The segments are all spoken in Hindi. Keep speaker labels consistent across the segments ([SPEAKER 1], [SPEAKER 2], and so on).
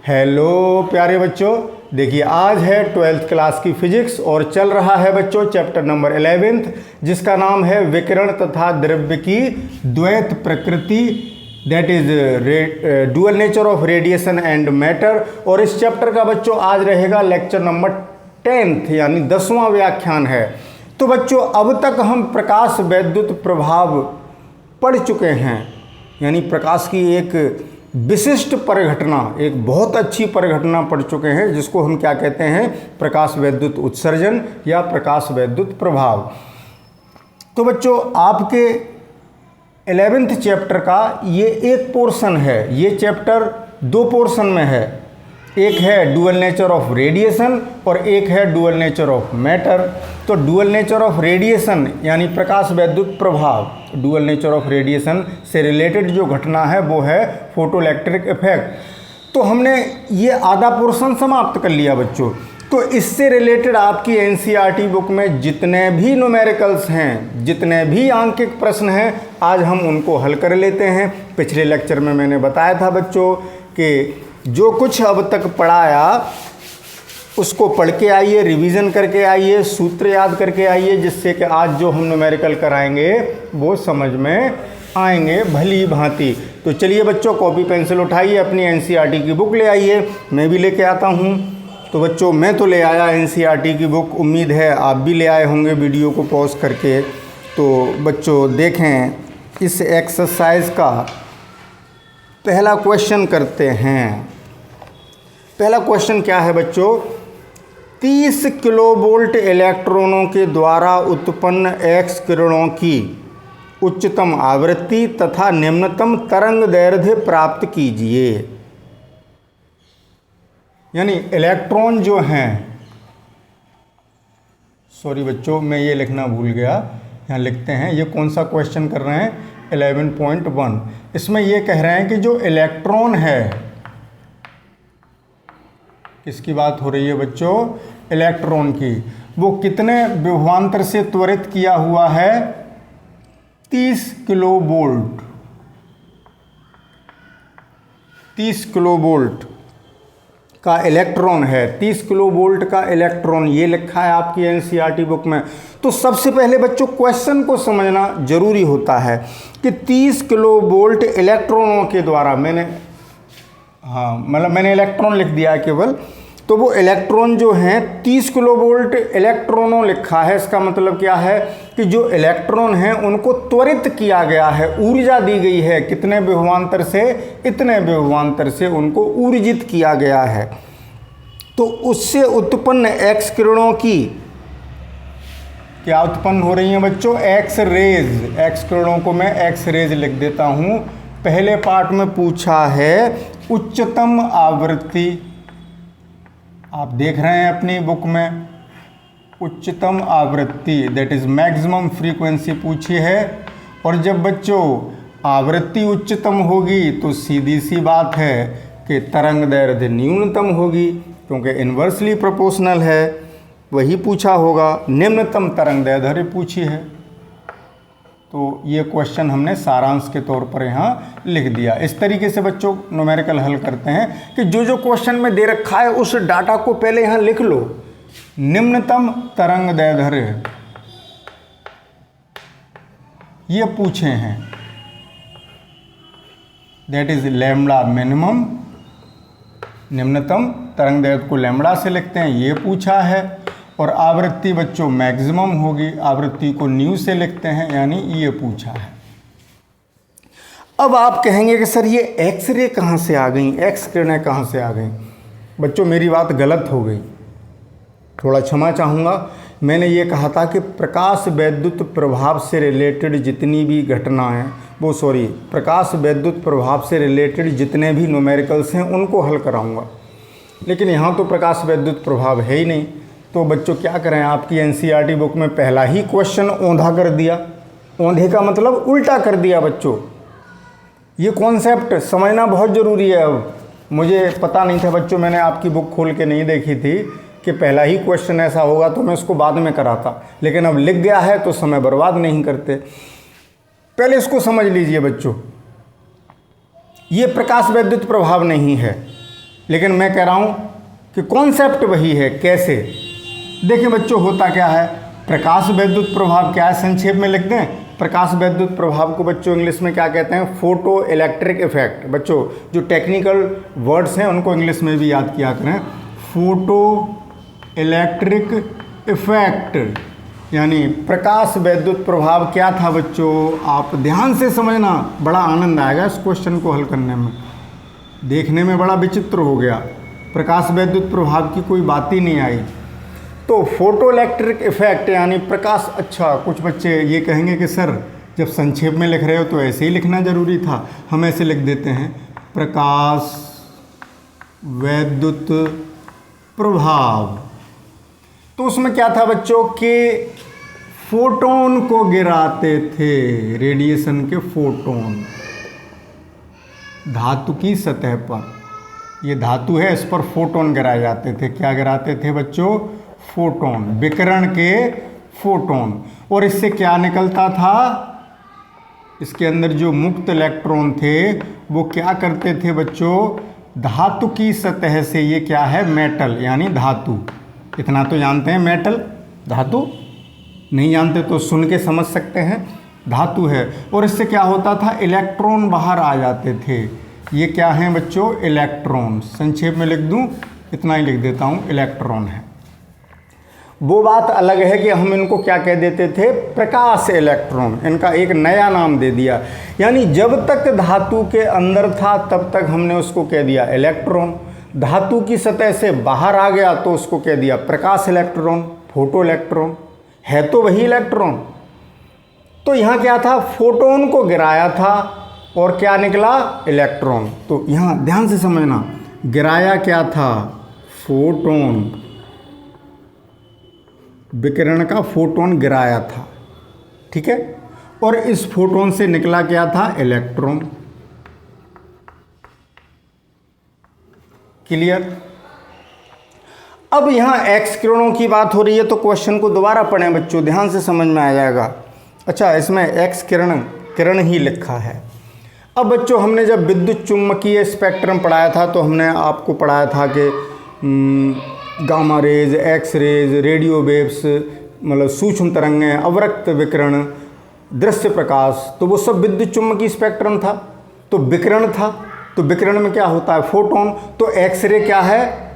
[SPEAKER 1] हेलो प्यारे बच्चों, देखिए आज है 12th क्लास की फिजिक्स और चल रहा है बच्चों चैप्टर नंबर 11th जिसका नाम है विकिरण तथा द्रव्य की द्वैत प्रकृति, that is dual nature of radiation and matter. और इस चैप्टर का बच्चों आज रहेगा लेक्चर नंबर 10th यानी 10वां व्याख्यान है। तो बच्चों अब तक हम प्रकाश वैद्युत प्रभाव पढ़ चुके हैं, यानी प्रकाश की एक विशिष्ट परिघटना, एक बहुत अच्छी परिघटना पढ़ चुके हैं जिसको हम क्या कहते हैं, प्रकाश वैद्युत उत्सर्जन या प्रकाश वैद्युत प्रभाव। तो बच्चों आपके 11th चैप्टर का ये एक पोर्शन है। ये चैप्टर दो पोर्शन में है, एक है डुअल नेचर ऑफ रेडिएशन और एक है डुअल नेचर ऑफ मैटर। तो डुअल नेचर ऑफ रेडिएशन यानी प्रकाश वैद्युत प्रभाव, डुअल नेचर ऑफ रेडिएशन से रिलेटेड जो घटना है वो है फोटोइलेक्ट्रिक इफेक्ट। तो हमने ये आधा पोर्शन समाप्त कर लिया बच्चों। तो इससे रिलेटेड आपकी एनसीईआरटी बुक में जितने भी न्यूमेरिकल्स हैं, जितने भी आंकिक प्रश्न हैं, आज हम उनको हल कर लेते हैं। पिछले लेक्चर में मैंने बताया था बच्चों कि जो कुछ अब तक पढ़ाया उसको पढ़ के आइए, रिवीजन करके आइए, सूत्र याद करके आइए, जिससे कि आज जो हम न्यूमेरिकल कराएंगे वो समझ में आएंगे भली भांति। तो चलिए बच्चों कॉपी पेंसिल उठाइए, अपनी एनसीईआरटी की बुक ले आइए, मैं भी लेके आता हूँ। तो बच्चों मैं तो ले आया एनसीईआरटी की बुक, उम्मीद है आप भी ले आए होंगे वीडियो को पॉज करके। तो बच्चों देखें इस एक्सरसाइज का पहला क्वेश्चन करते हैं। पहला क्वेश्चन क्या है बच्चों, 30 किलोवोल्ट इलेक्ट्रॉनों के द्वारा उत्पन्न एक्स किरणों की उच्चतम आवृत्ति तथा निम्नतम तरंग दैर्घ्य प्राप्त कीजिए। यानी इलेक्ट्रॉन जो हैं, सॉरी बच्चों मैं ये लिखना भूल गया, यहाँ लिखते हैं, ये कौन सा क्वेश्चन कर रहे हैं 11.1। इसमें ये कह रहे हैं कि जो इलेक्ट्रॉन है, किसकी बात हो रही है बच्चों, इलेक्ट्रॉन की, वो कितने विभवांतर से त्वरित किया हुआ है, 30 किलोवोल्ट। 30 किलोवोल्ट का इलेक्ट्रॉन है, 30 किलोवोल्ट का इलेक्ट्रॉन, ये लिखा है आपकी एनसीईआरटी बुक में। तो सबसे पहले बच्चों क्वेश्चन को समझना जरूरी होता है कि 30 किलोवोल्ट इलेक्ट्रॉनों के द्वारा, मैंने इलेक्ट्रॉन लिख दिया है केवल, तो वो इलेक्ट्रॉन जो हैं 30 किलोवोल्ट इलेक्ट्रॉनों लिखा है। इसका मतलब क्या है कि जो इलेक्ट्रॉन हैं उनको त्वरित किया गया है, ऊर्जा दी गई है, कितने विभवांतर से, इतने विभवांतर से उनको ऊर्जित किया गया है। तो उससे उत्पन्न एक्स किरणों की क्या उत्पन्न हो रही हैं बच्चों, एक्स रेज। एक्स किरणों को मैं एक्स रेज लिख देता हूँ। पहले पार्ट में पूछा है उच्चतम आवृत्ति, आप देख रहे हैं अपनी बुक में, उच्चतम आवृत्ति दैट इज मैक्सिमम फ्रीक्वेंसी पूछी है। और जब बच्चों आवृत्ति उच्चतम होगी तो सीधी सी बात है कि तरंग दैर्घ्य न्यूनतम होगी, क्योंकि इन्वर्सली प्रोपोर्शनल है, वही पूछा होगा। निम्नतम तरंग दैर्घ्य पूछी है। तो ये क्वेश्चन हमने सारांश के तौर पर यहाँ लिख दिया। इस तरीके से बच्चों न्यूमेरिकल हल करते हैं कि जो जो क्वेश्चन में दे रखा है उस डाटा को पहले यहाँ लिख लो। निम्नतम तरंग दैर्घ्य ये पूछे हैं, दैट इज लैम्ब्डा मिनिमम, निम्नतम तरंग दैर्घ्य को लैम्ब्डा से लिखते हैं, ये पूछा है। और आवृत्ति बच्चों मैक्सिमम होगी, आवृत्ति को न्यू से लिखते हैं, यानी ये पूछा है। अब आप कहेंगे कि सर ये एक्स रे कहाँ से आ गई, एक्स किरणें कहाँ से आ गई। बच्चों मेरी बात गलत हो गई, थोड़ा क्षमा चाहूँगा। मैंने ये कहा था कि प्रकाश वैद्युत प्रभाव से रिलेटेड जितनी भी घटनाएँ, प्रकाश वैद्युत प्रभाव से रिलेटेड जितने भी न्यूमेरिकल्स हैं उनको हल कराऊँगा, लेकिन यहाँ तो प्रकाश वैद्युत प्रभाव है ही नहीं। तो बच्चों क्या करें, आपकी एनसीईआरटी बुक में पहला ही क्वेश्चन औंधा कर दिया। औंधे का मतलब उल्टा कर दिया बच्चों। ये कॉन्सेप्ट समझना बहुत ज़रूरी है। अब मुझे पता नहीं था बच्चों, मैंने आपकी बुक खोल के नहीं देखी थी कि पहला ही क्वेश्चन ऐसा होगा, तो मैं उसको बाद में कराता, लेकिन अब लिख गया है तो समय बर्बाद नहीं करते। पहले इसको समझ लीजिए बच्चों, ये प्रकाश वैद्युत प्रभाव नहीं है, लेकिन मैं कह रहा हूँ कि कॉन्सेप्ट वही है। कैसे? देखिए बच्चों, होता क्या है, प्रकाश वैद्युत प्रभाव क्या है, संक्षेप में लिख दें। प्रकाश वैद्युत प्रभाव को बच्चों इंग्लिश में क्या कहते हैं? Photo electric effect. बच्चों जो टेक्निकल वर्ड्स हैं उनको इंग्लिश में भी याद किया करें। फोटो इलेक्ट्रिक इफेक्ट यानी प्रकाश वैद्युत प्रभाव क्या था बच्चों? आप ध्यान से समझना, बड़ा आनंद आएगा इस क्वेश्चन को हल करने में। देखने में बड़ा विचित्र हो गया, प्रकाश वैद्युत प्रभाव की कोई बात ही नहीं आई। तो फोटो इलेक्ट्रिक इफेक्ट यानी प्रकाश। अच्छा, कुछ बच्चे ये कहेंगे कि सर जब संक्षेप में लिख रहे हो तो ऐसे ही लिखना ज़रूरी था। हम ऐसे लिख देते हैं, प्रकाश वैद्युत प्रभाव। तो उसमें क्या था बच्चों कि फोटोन को गिराते थे, रेडिएशन के फोटोन धातु की सतह पर। ये धातु है, इस पर फोटोन गिराए जाते थे। क्या गिराते थे बच्चों? फोटोन, विकिरण के फोटोन। और इससे क्या निकलता था? इसके अंदर जो मुक्त इलेक्ट्रॉन थे वो क्या करते थे बच्चों? धातु की सतह से, ये क्या है? मेटल यानी धातु। इतना तो जानते हैं, मेटल धातु। नहीं जानते तो सुन के समझ सकते हैं, धातु है। और इससे क्या होता था? इलेक्ट्रॉन बाहर आ जाते थे। ये क्या है बच्चों? इलेक्ट्रॉन। संक्षेप में लिख दूं, इतना ही लिख देता हूँ, इलेक्ट्रॉन है। वो बात अलग है कि हम इनको क्या कह देते थे? प्रकाश इलेक्ट्रॉन। इनका एक नया नाम दे दिया। यानी जब तक धातु के अंदर था तब तक हमने उसको कह दिया इलेक्ट्रॉन। धातु की सतह से बाहर आ गया तो उसको कह दिया प्रकाश इलेक्ट्रॉन, फोटो इलेक्ट्रॉन। है तो वही इलेक्ट्रॉन। तो यहाँ क्या था? फोटोन को गिराया था और क्या निकला? इलेक्ट्रॉन। तो यहाँ ध्यान से समझना, गिराया क्या था? फोटोन। विकिरण का फोटोन गिराया था, ठीक है। और इस फोटोन से निकला क्या था? इलेक्ट्रॉन। क्लियर? अब यहाँ एक्स किरणों की बात हो रही है तो क्वेश्चन को दोबारा पढ़ें बच्चों, ध्यान से समझ में आ जाएगा। अच्छा, इसमें एक्स किरण ही लिखा है। अब बच्चों हमने जब विद्युत चुम्बकीय स्पेक्ट्रम पढ़ाया था तो हमने आपको पढ़ाया था कि gamma rays, X rays, radio waves, मतलब सूक्ष्म तरंगें, अवरक्त विकिरण, दृश्य प्रकाश, तो वो सब विद्युत चुम्बकीय स्पेक्ट्रम था, तो विकिरण था। तो विकिरण में क्या होता है? फोटोन। तो एक्सरे क्या है?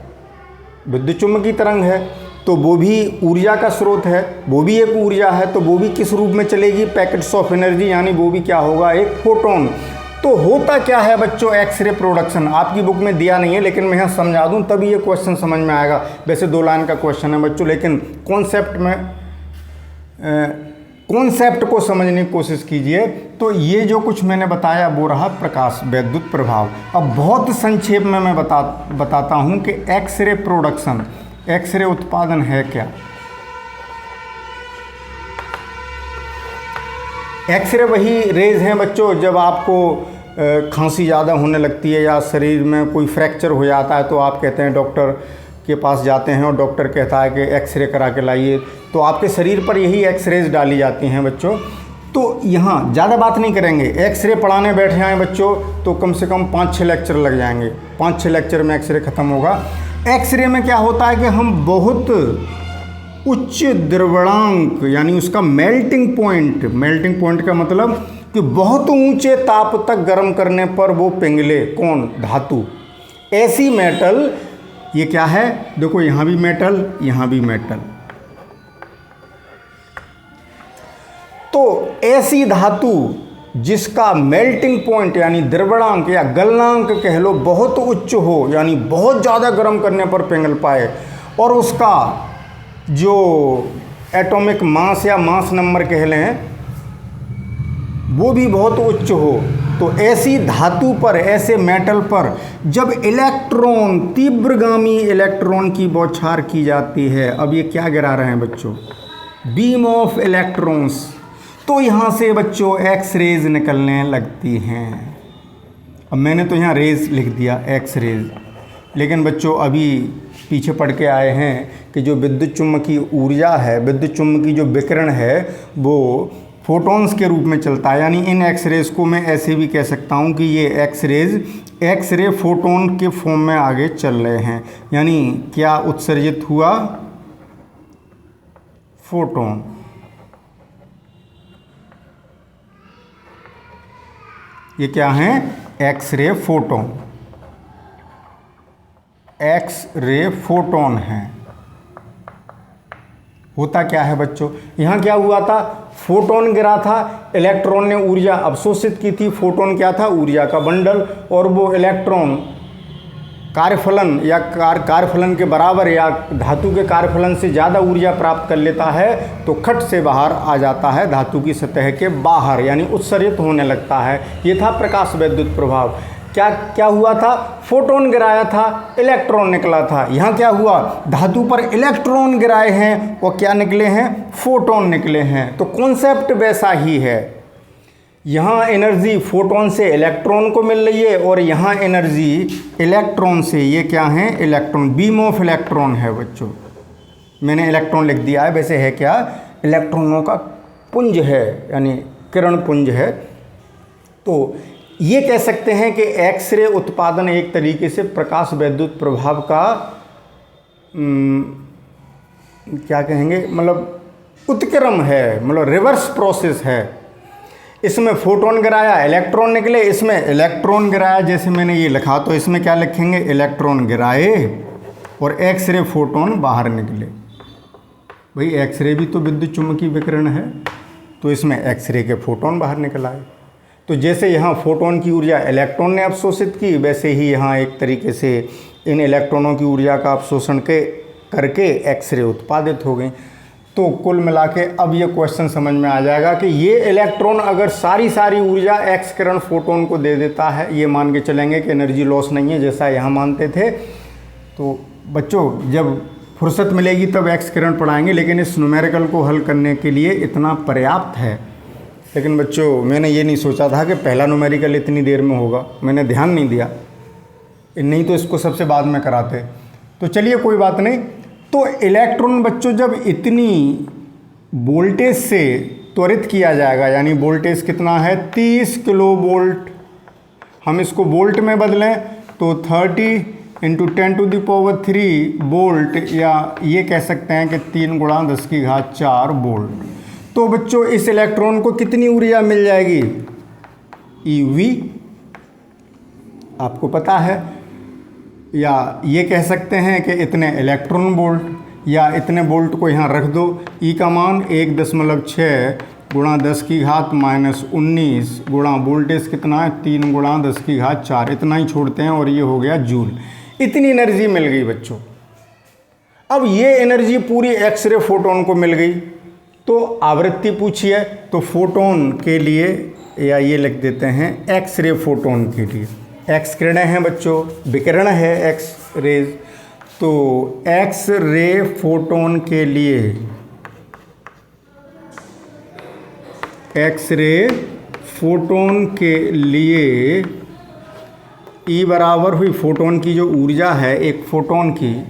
[SPEAKER 1] विद्युत चुम्बकीय तरंग है, तो वो भी ऊर्जा का स्रोत है, वो भी एक ऊर्जा है। तो वो भी किस रूप में चलेगी? पैकेट्स ऑफ एनर्जी, यानी वो भी क्या होगा? एक फोटोन। तो होता क्या है बच्चों? एक्सरे प्रोडक्शन आपकी बुक में दिया नहीं है, लेकिन मैं यहाँ समझा दूँ तभी ये क्वेश्चन समझ में आएगा। वैसे 2 लाइन का क्वेश्चन है बच्चों, लेकिन कॉन्सेप्ट को समझने की कोशिश कीजिए। तो ये जो कुछ मैंने बताया वो रहा प्रकाश वैद्युत प्रभाव। अब बहुत संक्षेप में मैं बताता हूँ कि एक्सरे प्रोडक्शन, एक्सरे उत्पादन है क्या। एक्सरे वही रेज हैं बच्चों, जब आपको खांसी ज़्यादा होने लगती है या शरीर में कोई फ्रैक्चर हो जाता है तो आप कहते हैं डॉक्टर के पास जाते हैं और डॉक्टर कहता है कि एक्सरे करा के लाइए, तो आपके शरीर पर यही एक्सरेज डाली जाती हैं बच्चों। तो यहाँ ज़्यादा बात नहीं करेंगे, एक्सरे पढ़ाने बैठे आए बच्चों तो कम से कम 5-6 लेक्चर लग जाएंगे। 5-6 लेक्चर में एक्सरे ख़त्म होगा। एक्सरे में क्या होता है कि हम बहुत उच्च द्रवणांक, यानी उसका मेल्टिंग पॉइंट का मतलब कि बहुत ऊंचे ताप तक गर्म करने पर वो पिघले। कौन? धातु। ऐसी मेटल, ये क्या है? देखो यहाँ भी मेटल, यहाँ भी मेटल। तो ऐसी धातु जिसका मेल्टिंग पॉइंट यानी द्रवणांक या गलनांक कह लो बहुत उच्च हो, यानी बहुत ज़्यादा गर्म करने पर पिघल पाए, और उसका जो एटॉमिक मास या मास नंबर कह लें वो भी बहुत उच्च हो। तो ऐसी धातु पर, ऐसे मेटल पर जब इलेक्ट्रॉन, तीव्रगामी इलेक्ट्रॉन की बौछार की जाती है, अब ये क्या गिरा रहे हैं बच्चों? Beam of electrons. तो यहाँ से बच्चों एक्स रेज निकलने लगती हैं। अब मैंने तो यहाँ रेज लिख दिया, एक्स रेज, लेकिन बच्चों अभी पीछे पढ़ के आए हैं कि जो विद्युत चुम्बकीय ऊर्जा है, विद्युत चुम्बकीय जो विकिरण है वो फोटॉन्स के रूप में चलता है। यानी इन एक्स रेज को मैं ऐसे भी कह सकता हूँ कि ये x rays X ray photon के फॉर्म में आगे चल रहे हैं, यानी क्या उत्सर्जित हुआ? फोटोन। ये क्या है? X ray photon. X ray photon है। होता क्या है बच्चों, यहाँ क्या हुआ था? फोटोन गिरा था, इलेक्ट्रॉन ने ऊर्जा अवशोषित की थी। फोटोन क्या था? ऊर्जा का बंडल। और वो इलेक्ट्रॉन कार्यफलन या कार्यफलन के बराबर या धातु के कार्यफलन से ज़्यादा ऊर्जा प्राप्त कर लेता है तो खट से बाहर आ जाता है, धातु की सतह के बाहर, यानी उत्सर्जित होने लगता है। ये था प्रकाश वैद्युत प्रभाव। क्या हुआ था? फोटोन गिराया था, इलेक्ट्रॉन निकला था। यहाँ क्या हुआ? धातु पर इलेक्ट्रॉन गिराए हैं और क्या निकले हैं? फोटोन निकले हैं। तो कॉन्सेप्ट वैसा ही है। यहाँ एनर्जी फोटोन से इलेक्ट्रॉन को मिल रही है और यहाँ एनर्जी इलेक्ट्रॉन से, ये क्या है? इलेक्ट्रॉन, बीम ऑफ इलेक्ट्रॉन है बच्चों। मैंने इलेक्ट्रॉन लिख दिया है, वैसे है क्या? इलेक्ट्रॉनों का पुंज है, यानी किरण पुंज है। तो ये कह सकते हैं कि एक्सरे उत्पादन एक तरीके से प्रकाश वैद्युत प्रभाव का क्या कहेंगे, मतलब उत्क्रम है, मतलब रिवर्स प्रोसेस है। इसमें फोटोन गिराया, इलेक्ट्रॉन निकले, इसमें इलेक्ट्रॉन गिराया, जैसे मैंने ये लिखा, तो इसमें क्या लिखेंगे? इलेक्ट्रॉन गिराए और एक्सरे फोटोन बाहर निकले। भाई एक्सरे भी तो विद्युत चुम्बकीय विकिरण है, तो इसमें एक्सरे के फोटोन बाहर निकल आए। तो जैसे यहाँ फोटोन की ऊर्जा इलेक्ट्रॉन ने अवशोषित की, वैसे ही यहाँ एक तरीके से इन इलेक्ट्रॉनों की ऊर्जा का अवशोषण करके एक्सरे उत्पादित हो गई। तो कुल मिला के अब ये क्वेश्चन समझ में आ जाएगा कि ये इलेक्ट्रॉन अगर सारी ऊर्जा एक्स किरण फोटोन को दे देता है, ये मान के चलेंगे कि एनर्जी लॉस नहीं है जैसा यहाँ मानते थे। तो बच्चों जब फुर्सत मिलेगी तब एक्स किरण पढ़ाएंगे, लेकिन इस न्यूमेरिकल को हल करने के लिए इतना पर्याप्त है। लेकिन बच्चों मैंने ये नहीं सोचा था कि पहला न्यूमेरिकल इतनी देर में होगा, मैंने ध्यान नहीं दिया, नहीं तो इसको सबसे बाद में कराते। तो चलिए कोई बात नहीं। तो इलेक्ट्रॉन बच्चों जब इतनी वोल्टेज से त्वरित किया जाएगा, यानी वोल्टेज कितना है? 30 किलो वोल्ट। हम इसको वोल्ट में बदलें तो 30 × 10⁻³ वोल्ट, या ये कह सकते हैं कि 3 × 10⁴ वोल्ट। तो बच्चों इस इलेक्ट्रॉन को कितनी ऊर्जा मिल जाएगी? EV आपको पता है, या ये कह सकते हैं कि इतने इलेक्ट्रॉन वोल्ट, या इतने वोल्ट को यहाँ रख दो। E का मान 1.6 × 10⁻⁻19 गुणा वोल्टेज कितना है? 3 × 10⁴, इतना ही छोड़ते हैं और ये हो गया जूल। इतनी एनर्जी मिल गई बच्चों। अब ये एनर्जी पूरी एक्सरे फोटोन को मिल गई, तो आवृत्ति पूछिए तो फोटोन के लिए, या ये लिख देते हैं एक्स रे फोटोन के लिए। एक्स किरणें हैं बच्चों, विकिरण है एक्स रेज, तो एक्स रे फोटोन के लिए, एक्स रे फोटोन के लिए E बराबर हुई फोटोन की जो ऊर्जा है एक फोटोन की,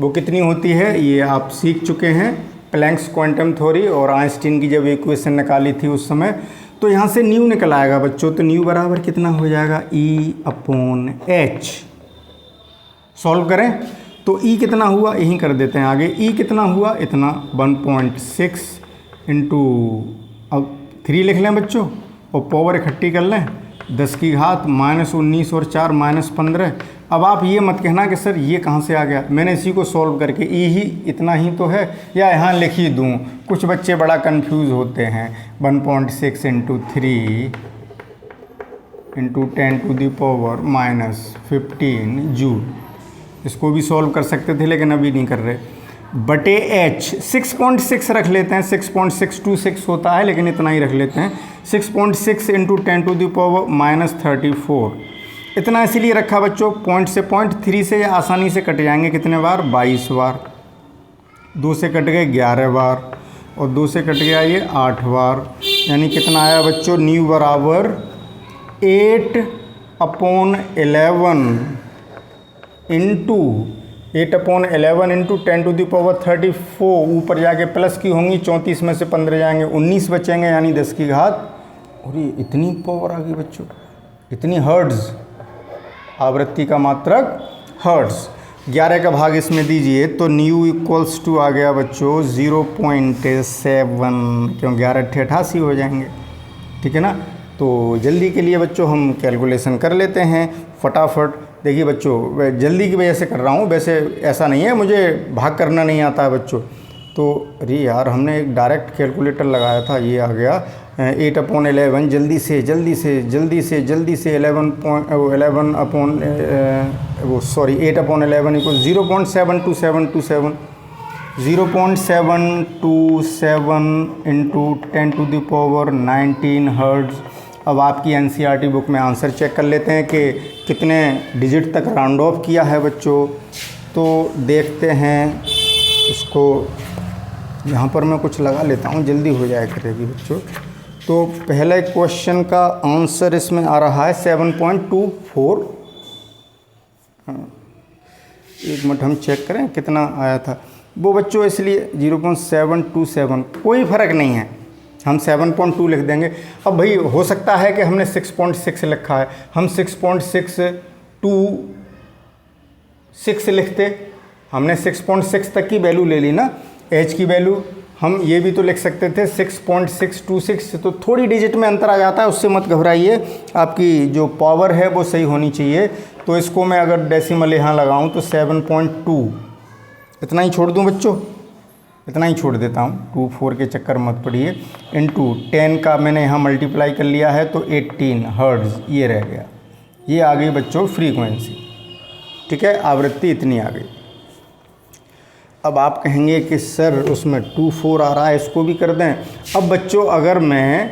[SPEAKER 1] वो कितनी होती है? ये आप सीख चुके हैं प्लैंक्स क्वांटम थ्योरी और आइंस्टीन की जब इक्वेशन निकाली थी उस समय। तो यहाँ से न्यू निकल आएगा बच्चों, तो न्यू बराबर कितना हो जाएगा? E/h। सॉल्व करें तो E कितना हुआ, यहीं कर देते हैं आगे। E कितना हुआ? इतना 1.6 अब 3 लिख लें बच्चों और पावर इकट्ठी कर लें, 10⁻⁻19 और 4 -15। अब आप ये मत कहना कि सर ये कहाँ से आ गया, मैंने इसी को सॉल्व करके E ही इतना ही तो है, या यहाँ लिख ही दूँ। कुछ बच्चे बड़ा कंफ्यूज होते हैं। 1.6 × 3 × 10⁻⁻15 जूल, इसको भी सॉल्व कर सकते थे लेकिन अभी नहीं कर रहे। बटे H 6.6 रख लेते हैं, 6.626 होता है लेकिन इतना ही रख लेते हैं। 6.6 × 10⁻34, इतना इसीलिए रखा बच्चों, पॉइंट से पॉइंट 3 से आसानी से कट जाएंगे। कितने बार? 22 बार। 2 से कट गए 11 बार और 2 से कट गया ये 8 बार, यानी कितना आया बच्चों? न्यू बराबर 8/11 × 10⁻34, ऊपर जाके प्लस की होंगी, 34 में से 15 जाएंगे, 19 बचेंगे, यानी 10 की घात। और ये इतनी पावर आ गई बच्चों, इतनी हर्ट्ज़। आवृत्ति का मात्रक हर्ट्ज। 11 का भाग इसमें दीजिए तो न्यू इक्वल्स टू आ गया बच्चों 0.7, क्यों 11 × 88 हो जाएंगे, ठीक है ना। तो जल्दी के लिए बच्चों हम कैलकुलेशन कर लेते हैं फटाफट। देखिए बच्चों, जल्दी की वजह से कर रहा हूँ, वैसे ऐसा नहीं है मुझे भाग करना नहीं आता है बच्चों। तो अरे यार, हमने एक डायरेक्ट कैलकुलेटर लगाया था, ये आ गया 8/11। जल्दी से 11 अपॉन 8/11 इक्वल 0.72727 0.727 इंटू 10⁻19 हर्ट्ज। अब आपकी एनसीईआरटी बुक में आंसर चेक कर लेते हैं कि कितने डिजिट तक राउंड ऑफ किया है बच्चों। तो देखते हैं इसको, यहाँ पर मैं कुछ लगा लेता हूँ, जल्दी हो जाए करेगी बच्चों। तो पहले क्वेश्चन का आंसर इसमें आ रहा है 7.24। एक मिनट हम चेक करें कितना आया था वो बच्चों, इसलिए 0.727 कोई फ़र्क नहीं है, हम 7.2 लिख देंगे। अब भाई हो सकता है कि हमने 6.6 लिखा है, हम 6.626 लिखते, हमने 6.6 तक की वैल्यू ले ली ना, एच की वैल्यू। हम ये भी तो लिख सकते थे 6.626, तो थोड़ी डिजिट में अंतर आ जाता है, उससे मत घबराइए, आपकी जो पावर है वो सही होनी चाहिए। तो इसको मैं अगर डेसिमल यहाँ लगाऊँ तो 7.2, इतना ही छोड़ दूँ बच्चों, इतना ही छोड़ देता हूँ, 24 के चक्कर मत पड़िए। इंटू 10 का मैंने यहाँ मल्टीप्लाई कर लिया है तो 18 हर्ट्ज ये रह गया। ये आ गई बच्चों फ्रीक्वेंसी, ठीक है, आवृत्ति इतनी आ गई। अब आप कहेंगे कि सर उसमें 24 आ रहा है, इसको भी कर दें। अब बच्चों अगर मैं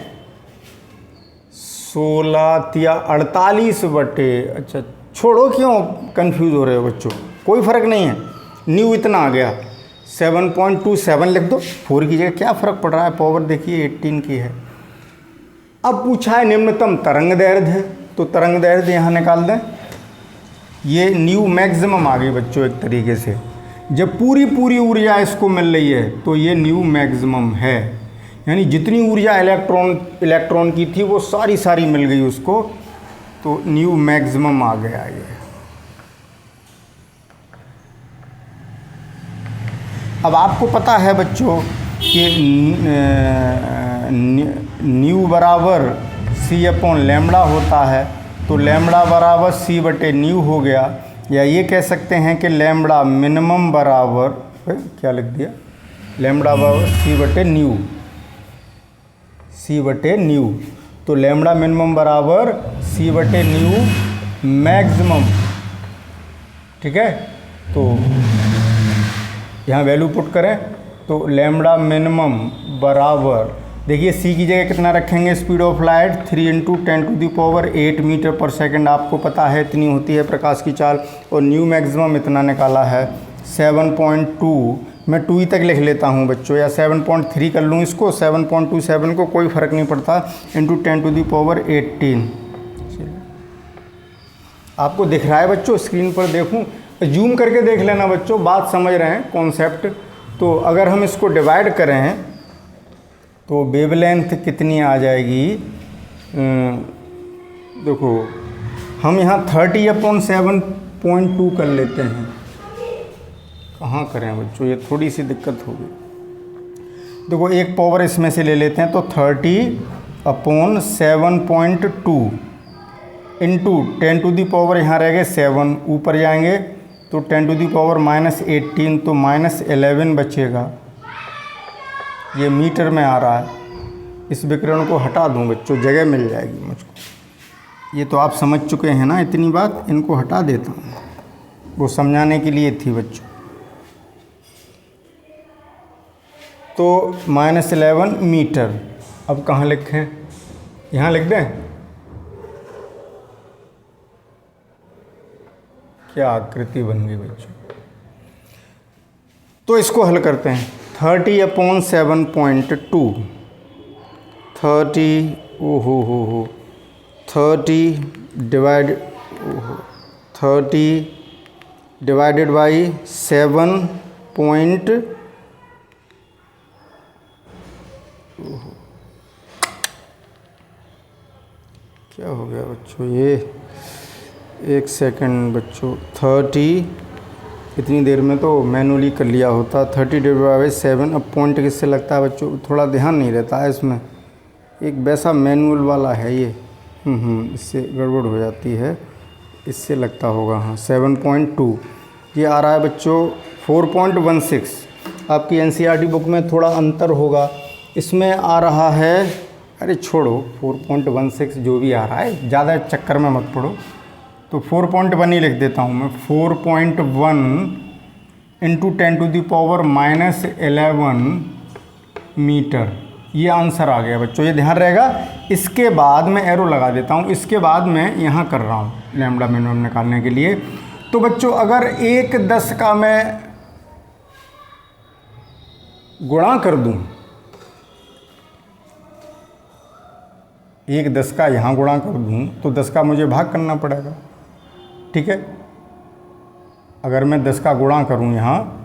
[SPEAKER 1] 16 या 48 बटे, अच्छा छोड़ो, क्यों कंफ्यूज हो रहे हो बच्चों, कोई फ़र्क नहीं है, न्यू इतना आ गया, 7.27 लिख दो, 4 की जगह क्या फ़र्क पड़ रहा है, पावर देखिए 18 की है। अब पूछा है निम्नतम तरंग दैर्ध्य, तो तरंग दैर्ध्य यहाँ निकाल दें, ये न्यू मैक्सिमम आ गई बच्चों। एक तरीके से जब पूरी ऊर्जा इसको मिल रही है तो ये न्यू मैक्सिमम है, यानी जितनी ऊर्जा इलेक्ट्रॉन की थी वो सारी मिल गई उसको, तो न्यू मैक्सिमम आ गया ये। अब आपको पता है बच्चों कि न्यू बराबर C/λ होता है, तो लैम्बडा बराबर C/न्यू हो गया, या ये कह सकते हैं कि लैम्बडा मिनिमम बराबर, क्या लिख दिया, लैम्बडा बराबर C/न्यू, तो लैम्बडा मिनिमम बराबर C/न्यू मैक्सिमम, ठीक है। तो यहाँ वैल्यू पुट करें तो लैम्बडा मिनिमम बराबर, देखिए सी की जगह कितना रखेंगे, स्पीड ऑफ लाइट 3 × 10⁸ मीटर पर सेकंड, आपको पता है इतनी होती है प्रकाश की चाल, और न्यू मैक्सिमम इतना निकाला है 7.2, मैं 2 तक लिख लेता हूँ बच्चों, या 7.3 कर लूँ इसको, 7.27 को कोई फ़र्क नहीं पड़ता, × 10⁻18। आपको दिख रहा है बच्चों, स्क्रीन पर देखूँ, जूम करके देख लेना बच्चों, बात समझ रहे हैं कॉन्सेप्ट। तो अगर हम इसको डिवाइड करें तो वेवलेंथ कितनी आ जाएगी, देखो हम यहाँ 30/7.2 कर लेते हैं, कहाँ करें बच्चों, ये थोड़ी सी दिक्कत होगी। देखो एक पावर इसमें से ले लेते हैं, तो 30/7.2 इंटू 10⁻, यहाँ रह गए 7, ऊपर जाएंगे तो 10⁻−18, तो -11 बचेगा, ये मीटर में आ रहा है। इस विकिरण को हटा दूं बच्चों, जगह मिल जाएगी मुझको, ये तो आप समझ चुके हैं ना इतनी बात, इनको हटा देता हूँ, वो समझाने के लिए थी बच्चों। तो -11 मीटर, अब कहाँ लिखें, यहाँ लिख दें, क्या आकृति बन गई बच्चों। तो इसको हल करते हैं, 30/7.2, 30 डिवाइडेड बाई 7 पॉइंट, क्या हो गया बच्चों, ये एक सेकंड बच्चों, 30 इतनी देर में तो मैनुअली कर लिया होता। 30/7। अब पॉइंट किससे लगता है बच्चों, थोड़ा ध्यान नहीं रहता है इसमें, एक वैसा मैनुअल वाला है ये। इससे गड़बड़ हो जाती है, इससे लगता होगा। हाँ 7.2 ये आ रहा है बच्चों 4.16। आपकी NCERT बुक में थोड़ा अंतर होगा, इसमें आ रहा है, अरे छोड़ो 4.16 जो भी आ रहा है, ज़्यादा चक्कर में मत पड़ो। तो 4.1 ही लिख देता हूँ मैं। 4.1 × 10⁻11 मीटर, ये आंसर आ गया बच्चों, ये ध्यान रहेगा। इसके बाद मैं एरो लगा देता हूँ, इसके बाद मैं यहाँ कर रहा हूँ लैम्बडा मिनिमम निकालने के लिए। तो बच्चों अगर 1/10 का मैं गुणा कर दूँ, 1/10 का यहाँ गुणा कर दूँ तो 10 का मुझे भाग करना पड़ेगा, ठीक है। अगर मैं 10 का गुणा करूँ यहाँ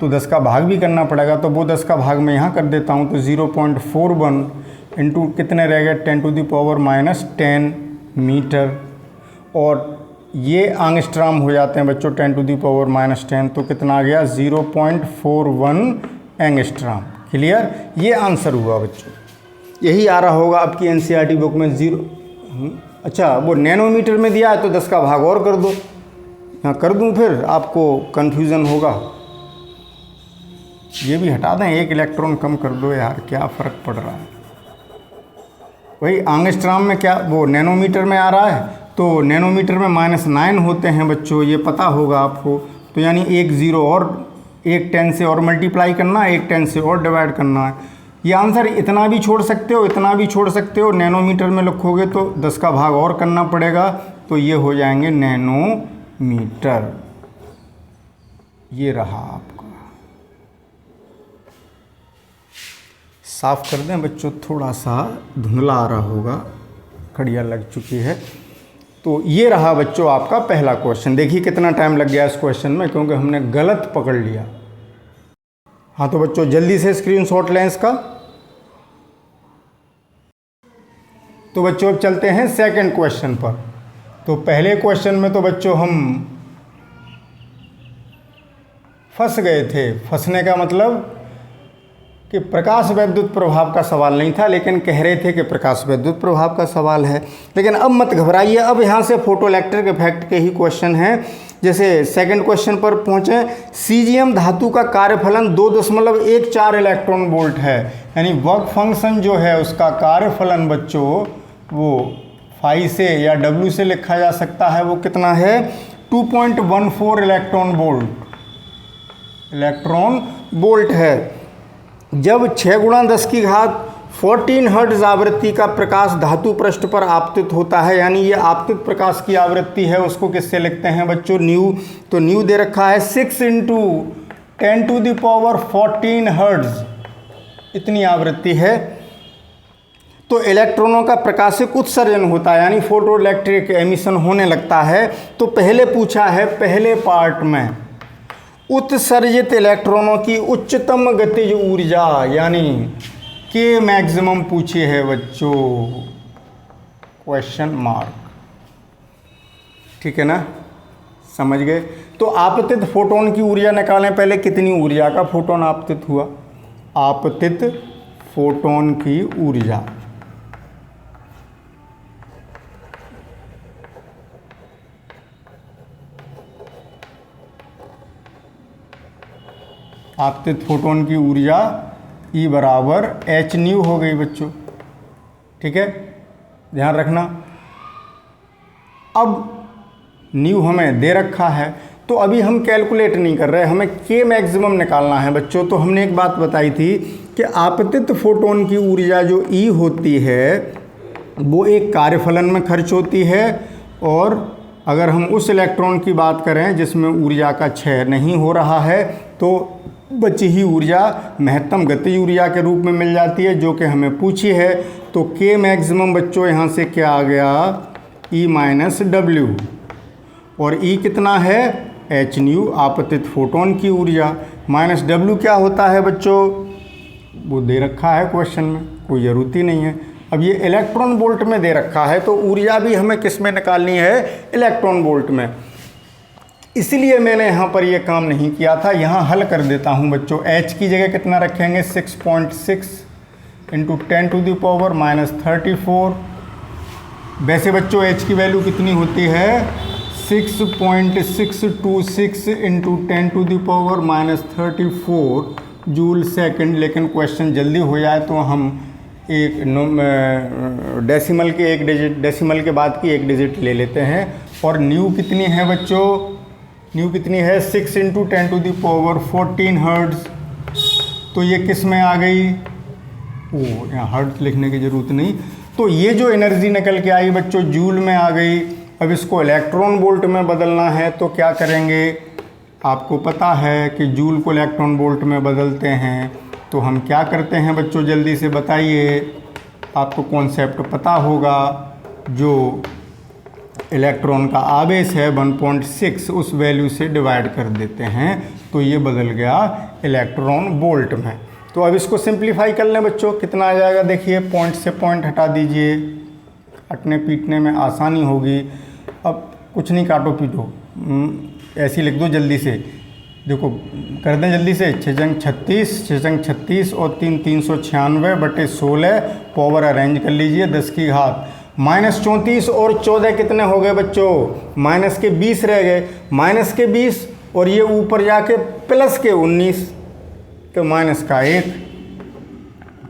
[SPEAKER 1] तो 10 का भाग भी करना पड़ेगा, तो वो 10 का भाग मैं यहाँ कर देता हूँ। तो 0.41 इंटू कितने रह गए 10⁻10 मीटर, और ये एंगस्ट्रॉम हो जाते हैं बच्चों 10⁻10, तो कितना आ गया 0.41 एंगस्ट्रॉम। क्लियर, ये आंसर हुआ बच्चों। यही आ रहा होगा आपकी NCERT बुक में 0। अच्छा वो नैनोमीटर में दिया है तो 10 का भाग और कर दो, यहाँ कर दूँ फिर आपको कन्फ्यूज़न होगा। ये भी हटा दें, 1 इलेक्ट्रॉन कम कर दो यार, क्या फ़र्क पड़ रहा है। वही एंगस्ट्रॉम में क्या, वो नैनोमीटर में आ रहा है, तो नैनोमीटर में -9 होते हैं बच्चों, ये पता होगा आपको। तो यानी 1 0 और 1 10 से और मल्टीप्लाई करना है, 1 10 से और डिवाइड करना है। ये आंसर इतना भी छोड़ सकते हो, इतना भी छोड़ सकते हो। नैनोमीटर में लिखोगे तो 10 का भाग और करना पड़ेगा, तो ये हो जाएंगे नैनोमीटर। ये रहा आपका। साफ़ कर दें बच्चों, थोड़ा सा धुंधला आ रहा होगा, खड़िया लग चुकी है। तो ये रहा बच्चों आपका पहला क्वेश्चन। देखिए कितना टाइम लग गया इस क्वेश्चन में, क्योंकि हमने गलत पकड़ लिया। हाँ तो बच्चों जल्दी से स्क्रीनशॉट लें इसका। तो बच्चों अब चलते हैं सेकंड क्वेश्चन पर। तो पहले क्वेश्चन में तो बच्चों हम फंस गए थे। फंसने का मतलब कि प्रकाश वैद्युत प्रभाव का सवाल नहीं था, लेकिन कह रहे थे कि प्रकाश वैद्युत प्रभाव का सवाल है। लेकिन अब मत घबराइए, अब यहाँ से फोटोइलेक्ट्रिक इफेक्ट के ही क्वेश्चन हैं। जैसे सेकंड क्वेश्चन पर पहुँचे, सीजियम धातु का कार्यफलन 2.14 इलेक्ट्रॉन वोल्ट है, यानी वर्क फंक्शन जो है उसका कार्यफलन बच्चों वो फाई से या डब्ल्यू से लिखा जा सकता है। वो कितना है 2.14 इलेक्ट्रॉन वोल्ट है। जब 6×10⁻14 हर्ट्ज आवृत्ति का प्रकाश धातु पृष्ठ पर आपतित होता है, यानी ये आपतित प्रकाश की आवृत्ति है, उसको किससे लिखते हैं बच्चों न्यू। तो न्यू दे रखा है 6 × 10⁻14 हर्ट्ज, इतनी आवृत्ति है। तो इलेक्ट्रॉनों का प्रकाशिक उत्सर्जन होता है, यानी फोटो इलेक्ट्रिक एमिशन होने लगता है। तो पहले पूछा है पहले पार्ट में उत्सर्जित इलेक्ट्रॉनों की उच्चतम गतिज ऊर्जा यानी के मैक्सिमम पूछे है बच्चों, क्वेश्चन मार्क। ठीक है ना, समझ गए। तो आपतित फोटोन की ऊर्जा निकालें। पहले कितनी ऊर्जा का फोटोन आपतित हुआ, आपतित फोटोन की ऊर्जा। आपतित फोटोन की ऊर्जा E बराबर h न्यू हो गई बच्चों। ठीक है, ध्यान रखना। अब न्यू हमें दे रखा है, तो अभी हम कैलकुलेट नहीं कर रहे, हमें के मैक्सिमम निकालना है बच्चों। तो हमने एक बात बताई थी कि आपतित फोटोन की ऊर्जा जो E होती है वो एक कार्यफलन में खर्च होती है, और अगर हम उस इलेक्ट्रॉन की बात करें जिसमें ऊर्जा का क्षय नहीं हो रहा है, तो बची ही ऊर्जा महत्तम गतिज ऊर्जा के रूप में मिल जाती है, जो कि हमें पूछी है। तो के मैक्सिमम बच्चों यहाँ से क्या आ गया E - W, और E कितना है h न्यू आपतित फोटोन की ऊर्जा, माइनस W क्या होता है बच्चों, वो दे रखा है क्वेश्चन में, कोई ज़रूरत ही नहीं है। अब ये इलेक्ट्रॉन वोल्ट में दे रखा है, तो ऊर्जा भी हमें किस में निकालनी है, इलेक्ट्रॉन वोल्ट में। इसलिए मैंने यहाँ पर ये काम नहीं किया था। यहाँ हल कर देता हूँ बच्चों। h की जगह कितना रखेंगे, 6.6 इंटू 10⁻⁻34। वैसे बच्चों h की वैल्यू कितनी होती है, 6.626 इंटू 10⁻⁻34 जूल सेकंड। लेकिन क्वेश्चन जल्दी हो जाए तो हम एक डेसिमल के एक डिजिट, डेसिमल के बाद की एक डिजिट ले लेते हैं। और न्यू कितनी है बच्चों, न्यू कितनी है, 6 इंटू 10⁻14 हर्ट्ज़। तो ये किस में आ गई, यहाँ हर्ट्ज़ लिखने की ज़रूरत नहीं। तो ये जो एनर्जी निकल के आई बच्चों जूल में आ गई। अब इसको इलेक्ट्रॉन वोल्ट में बदलना है तो क्या करेंगे, आपको पता है कि जूल को इलेक्ट्रॉन वोल्ट में बदलते हैं। तो हम क्या करते हैं बच्चों, जल्दी से बताइए, आपको कॉन्सेप्ट पता होगा। जो इलेक्ट्रॉन का आवेश है 1.6, उस वैल्यू से डिवाइड कर देते हैं, तो ये बदल गया इलेक्ट्रॉन वोल्ट में। तो अब इसको सिंप्लीफाई कर लें बच्चों, कितना आ जाएगा, देखिए पॉइंट से पॉइंट हटा दीजिए, काटने पीटने में आसानी होगी। अब कुछ नहीं काटो पीटो, ऐसे लिख दो जल्दी से, देखो कर दें जल्दी से। 6 जंग 36, 6 जंग 36 और 3 396/16। पावर अरेंज कर लीजिए, 10 की घात -34 और 14 कितने हो गए बच्चों, माइनस के 20 रह गए। माइनस के 20 और ये ऊपर जाके प्लस के 19, तो माइनस का 1।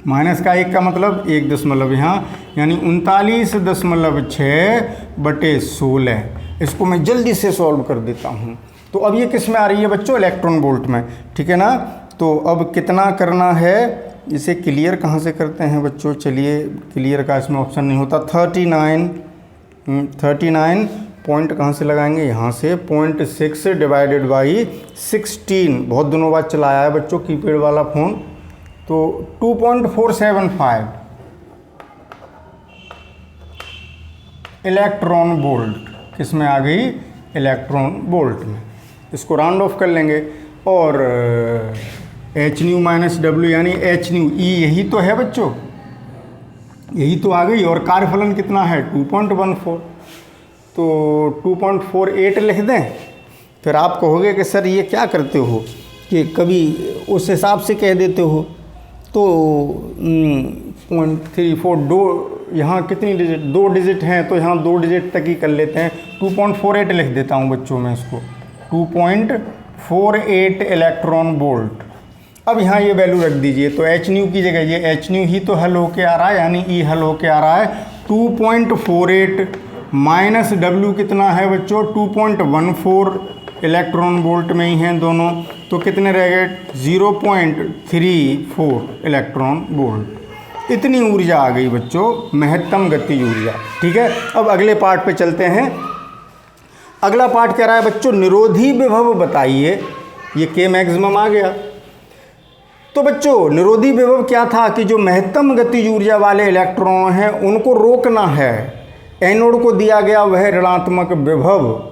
[SPEAKER 1] माइनस का 1 का मतलब 1 दशमलव यहाँ, यानी 39.6/16। इसको मैं जल्दी से सॉल्व कर देता हूँ। तो अब ये किस में आ रही है बच्चों, इलेक्ट्रॉन वोल्ट में, ठीक है ना। तो अब कितना करना है, इसे क्लियर कहाँ से करते हैं बच्चों, चलिए क्लियर का इसमें ऑप्शन नहीं होता। 39 पॉइंट कहाँ से लगाएंगे, यहाँ से 0.6 डिवाइडेड बाई 16। बहुत दिनों बाद चलाया है बच्चों कीपैड वाला फ़ोन। तो 2.475 इलेक्ट्रॉन वोल्ट किस में आ गई, इलेक्ट्रॉन वोल्ट में। इसको राउंड ऑफ कर लेंगे और एच न्यू माइनस डब्ल्यू यानी एच न्यू ई, यही तो है बच्चों, यही तो आ गई। और कार्यफलन कितना है 2.14, तो 2.48 लिख दें। फिर आप कहोगे कि सर ये क्या करते हो कि कभी उस हिसाब से कह देते हो। तो 0.34, दो यहाँ कितनी डिजिट, 2 डिजिट हैं, तो यहाँ 2 डिजिट तक ही कर लेते हैं। 2.48 लिख देता हूँ बच्चों मैं इसको, 2.48 इलेक्ट्रॉन वोल्ट। अब यहाँ ये वैल्यू रख दीजिए, तो एच न्यू की जगह ये एच न्यू ही तो हल होके आ रहा है, यानी ई हल होके आ रहा है। 2.48 माइनस डब्ल्यू कितना है बच्चों, 2.14 इलेक्ट्रॉन वोल्ट में ही हैं दोनों, तो कितने रह गए 0.34 इलेक्ट्रॉन वोल्ट। इतनी ऊर्जा आ गई बच्चों, महत्तम गति ऊर्जा। ठीक है, अब अगले पार्ट पे चलते हैं। अगला पार्ट कह रहा है बच्चों निरोधी विभव बताइए। ये के मैक्सिमम आ गया। तो बच्चों निरोधी विभव क्या था कि जो महत्तम गति ऊर्जा वाले इलेक्ट्रॉन हैं उनको रोकना है। एनोड को दिया गया वह ऋणात्मक विभव,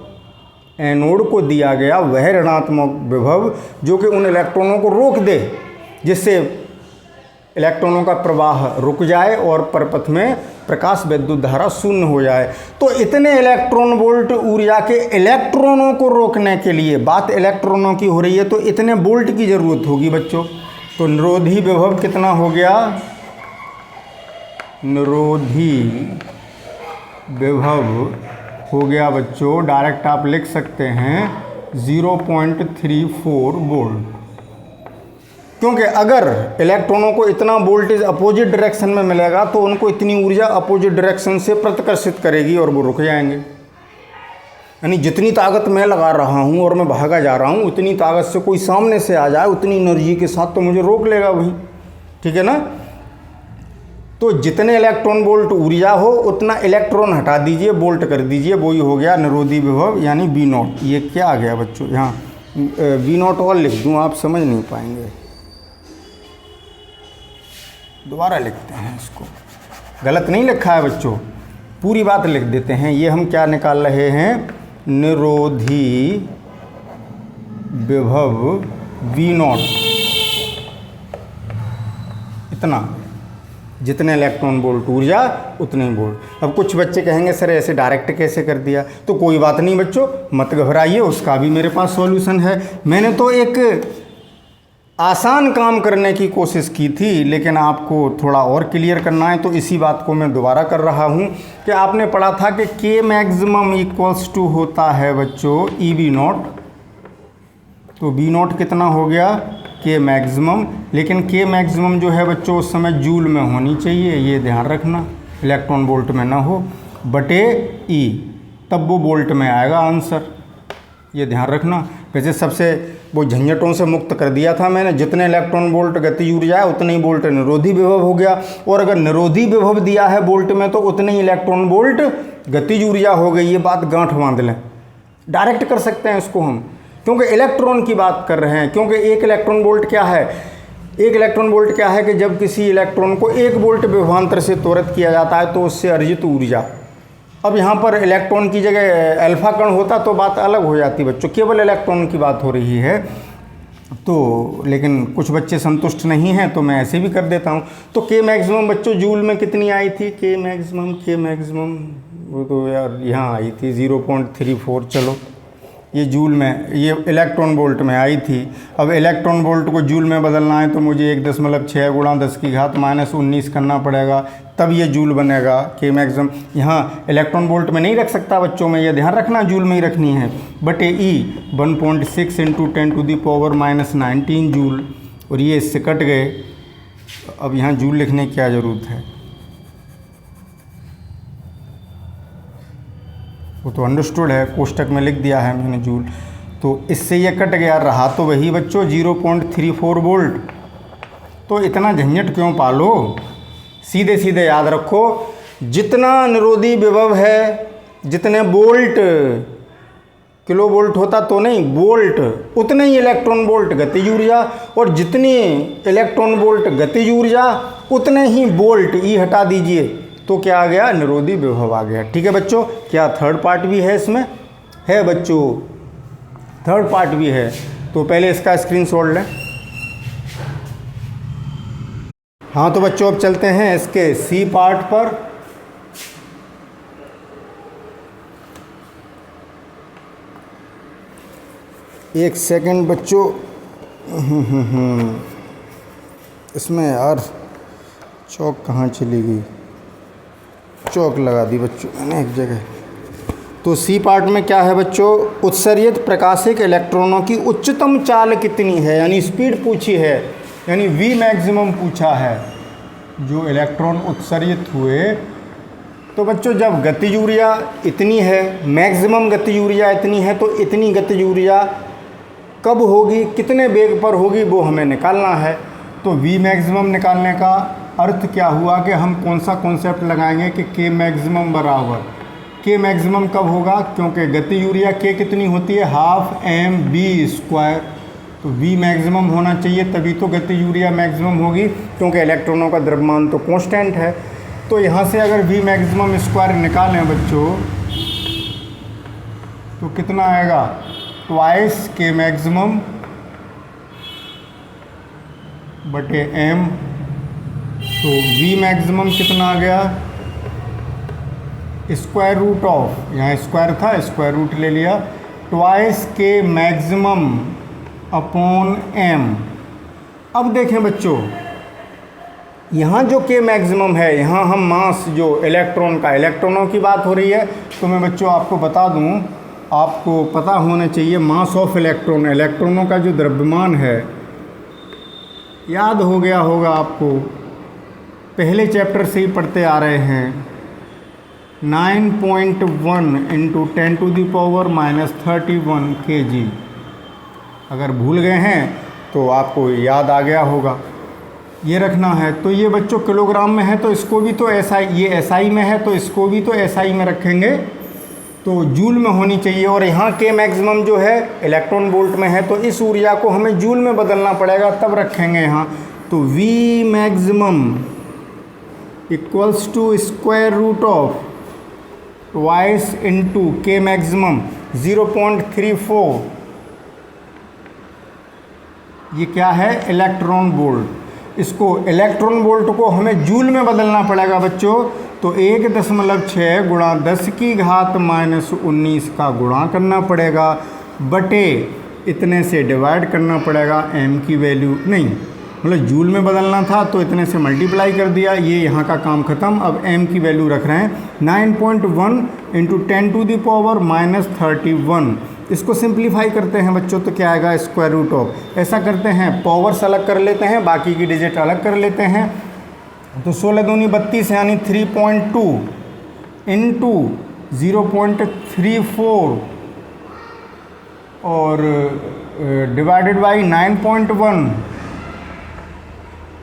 [SPEAKER 1] एनोड को दिया गया वह ऋणात्मक विभव जो कि उन इलेक्ट्रॉनों को रोक दे, जिससे इलेक्ट्रॉनों का प्रवाह रुक जाए और परपथ में प्रकाश विद्युत धारा शून्य हो जाए। तो इतने इलेक्ट्रॉन वोल्ट ऊर्जा के इलेक्ट्रॉनों को रोकने के लिए, बात इलेक्ट्रॉनों की हो रही है, तो इतने वोल्ट की ज़रूरत होगी बच्चों। तो निरोधी विभव कितना हो गया, निरोधी विभव हो गया बच्चों, डायरेक्ट आप लिख सकते हैं 0.34 वोल्ट। क्योंकि अगर इलेक्ट्रॉनों को इतना वोल्टेज अपोजिट डायरेक्शन में मिलेगा तो उनको इतनी ऊर्जा अपोजिट डायरेक्शन से प्रतिकर्षित करेगी और वो रुक जाएंगे। यानी जितनी ताकत मैं लगा रहा हूँ और मैं भागा जा रहा हूँ, उतनी ताकत से कोई सामने से आ जाए उतनी एनर्जी के साथ तो मुझे रोक लेगा वही। ठीक है ना। तो जितने इलेक्ट्रॉन वोल्ट ऊर्जा हो उतना इलेक्ट्रॉन हटा दीजिए, वोल्ट कर दीजिए, वही हो गया निरोधी विभव यानी V नॉट। ये क्या आ गया बच्चों, यहाँ V नॉट और लिख दूँ, आप समझ नहीं पाएंगे, दोबारा लिखते हैं इसको। गलत नहीं लिखा है बच्चों, पूरी बात लिख देते हैं। ये हम क्या निकाल रहे हैं, निरोधी विभव V नॉट, इतना जितने इलेक्ट्रॉन वोल्ट ऊर्जा उतने ही वोल्ट। अब कुछ बच्चे कहेंगे सर ऐसे डायरेक्ट कैसे कर दिया, तो कोई बात नहीं बच्चों, मत घबराइए, उसका भी मेरे पास सॉल्यूशन है। मैंने तो एक आसान काम करने की कोशिश की थी, लेकिन आपको थोड़ा और क्लियर करना है तो इसी बात को मैं दोबारा कर रहा हूँ कि आपने पढ़ा था कि के मैक्सिमम इक्वल्स टू होता है बच्चों ई बी नॉट। तो बी नॉट कितना हो गया, के मैक्सिमम, लेकिन के मैक्सिमम जो है बच्चों उस समय जूल में होनी चाहिए, ये ध्यान रखना, इलेक्ट्रॉन वोल्ट में ना हो, बटे ई, तब वो वोल्ट में आएगा आंसर, ये ध्यान रखना। वैसे सबसे वो झंझटों से मुक्त कर दिया था मैंने, जितने इलेक्ट्रॉन वोल्ट गति ऊर्जा है उतने ही वोल्ट निरोधी विभव हो गया, और अगर निरोधी विभव दिया है वोल्ट में तो उतने ही इलेक्ट्रॉन वोल्ट गतिज ऊर्जा हो गई। ये बात गांठ बांध लें, डायरेक्ट कर सकते हैं इसको हम, क्योंकि इलेक्ट्रॉन की बात कर रहे हैं। क्योंकि एक इलेक्ट्रॉन वोल्ट क्या है, एक इलेक्ट्रॉन वोल्ट क्या है कि जब किसी इलेक्ट्रॉन को 1 वोल्ट विभवांतर से त्वरित किया जाता है तो उससे अर्जित ऊर्जा। अब यहाँ पर इलेक्ट्रॉन की जगह अल्फा कण होता तो बात अलग हो जाती बच्चों, केवल इलेक्ट्रॉन की बात हो रही है तो, लेकिन कुछ बच्चे संतुष्ट नहीं हैं तो मैं ऐसे भी कर देता हूँ। तो के मैक्सिमम बच्चों जूल में कितनी आई थी, के मैक्सिमम वो तो यार यहाँ आई थी 0.34, चलो ये जूल में, ये इलेक्ट्रॉन वोल्ट में आई थी। अब इलेक्ट्रॉन वोल्ट को जूल में बदलना है तो मुझे 1.6 गुणा 10⁻⁻19 करना पड़ेगा, तब ये जूल बनेगा के मैक्सिमम। यहाँ इलेक्ट्रॉन वोल्ट में नहीं रख सकता बच्चों में, ये ध्यान रखना, जूल में ही रखनी है, बटे ई 1.6 × 10⁻⁻19 जूल, और ये इससे कट गए। अब यहाँ जूल लिखने की क्या ज़रूरत है, वो तो अंडरस्टूड है, कोष्टक में लिख दिया है मैंने जूल, तो इससे ये कट गया, रहा तो वही बच्चों 0.34 वोल्ट। तो इतना झंझट क्यों पालो, सीधे सीधे याद रखो, जितना निरोधी विभव है, जितने वोल्ट, किलो वोल्ट होता तो नहीं, वोल्ट, उतने ही इलेक्ट्रॉन वोल्ट गतिज ऊर्जा, और जितनी इलेक्ट्रॉन वोल्ट गतिज ऊर्जा उतने ही वोल्ट, ई हटा दीजिए तो क्या आ गया, निरोधी विभव आ गया। ठीक है बच्चों, क्या थर्ड पार्ट भी है इसमें, है बच्चों, थर्ड पार्ट भी है, तो पहले इसका स्क्रीनशॉट लें। हाँ तो बच्चों अब चलते हैं इसके सी पार्ट पर। एक सेकंड बच्चों, इसमें यार चौक कहाँ चली गई, चौक लगा दी बच्चों मैंने एक जगह। तो सी पार्ट में क्या है बच्चों, उत्सर्जित प्रकाशिक इलेक्ट्रॉनों की उच्चतम चाल कितनी है, यानी स्पीड पूछी है, यानी वी मैक्सिमम पूछा है, जो इलेक्ट्रॉन उत्सर्जित हुए। तो बच्चों जब गतिज ऊर्जा इतनी है, मैक्सिमम गतिज ऊर्जा इतनी है, तो इतनी गतिज ऊर्जा कब होगी, कितने वेग पर होगी, वो हमें निकालना है। तो वी मैक्सिमम निकालने का अर्थ क्या हुआ कि हम कौन सा कॉन्सेप्ट लगाएंगे कि के मैक्सिमम बराबर, के मैक्सिमम कब होगा, क्योंकि गतिज ऊर्जा के कितनी होती है, 12mv², तो वी मैक्सिमम होना चाहिए, तभी तो गतिज ऊर्जा मैक्सिमम होगी, क्योंकि इलेक्ट्रॉनों का द्रव्यमान तो कांस्टेंट है। तो यहाँ से अगर वी मैक्सिमम स्क्वायर निकालें बच्चों तो कितना आएगा, ट्वाइस के मैक्सिमम बटे एम। तो वी मैक्सिमम कितना आ गया, स्क्वायर रूट ऑफ, यहाँ स्क्वायर था स्क्वायर रूट ले लिया, ट्वाइस के मैक्सिमम अपॉन एम। अब देखें बच्चों, यहाँ जो के मैक्सिमम है, यहाँ हम मास जो इलेक्ट्रॉन का, इलेक्ट्रॉनों की बात हो रही है, तो मैं बच्चों आपको बता दूँ, आपको पता होना चाहिए मास ऑफ इलेक्ट्रॉन, इलेक्ट्रॉनों का जो द्रव्यमान है, याद हो गया होगा आपको, पहले चैप्टर से ही पढ़ते आ रहे हैं, 9.1 × 10⁻³ kg। अगर भूल गए हैं तो आपको याद आ गया होगा, ये रखना है। तो ये बच्चों किलोग्राम में है, तो इसको भी तो एसआई, ये एसआई में है तो इसको भी तो एसआई में रखेंगे, तो जूल में होनी चाहिए। और यहाँ के मैक्सिमम जो है इलेक्ट्रॉन वोल्ट में है, तो इस ऊर्जा को हमें जूल में बदलना पड़ेगा, तब रखेंगे यहाँ। तो V maximum equals to square root of twice into K maximum 0.34, ये क्या है, इलेक्ट्रॉन वोल्ट। इसको इलेक्ट्रॉन वोल्ट को हमें जूल में बदलना पड़ेगा बच्चों। तो 1.6 गुणा 10 की घात -19 का गुणा करना पड़ेगा, बटे इतने से डिवाइड करना पड़ेगा। एम की वैल्यू नहीं, मतलब जूल में बदलना था तो इतने से मल्टीप्लाई कर दिया, ये यहाँ का काम ख़त्म। अब एम की वैल्यू रख रहे हैं 9.1 × 10⁻³ -31। इसको सिंप्लीफाई करते हैं बच्चों तो क्या आएगा, स्क्वायर रूट ऑफ। ऐसा करते हैं, पावर्स अलग कर लेते हैं, बाकी की डिजिट अलग कर लेते हैं। तो 16 दूनी 32 यानी 3.2 इंटू 0.34 और डिवाइडेड बाई 9.1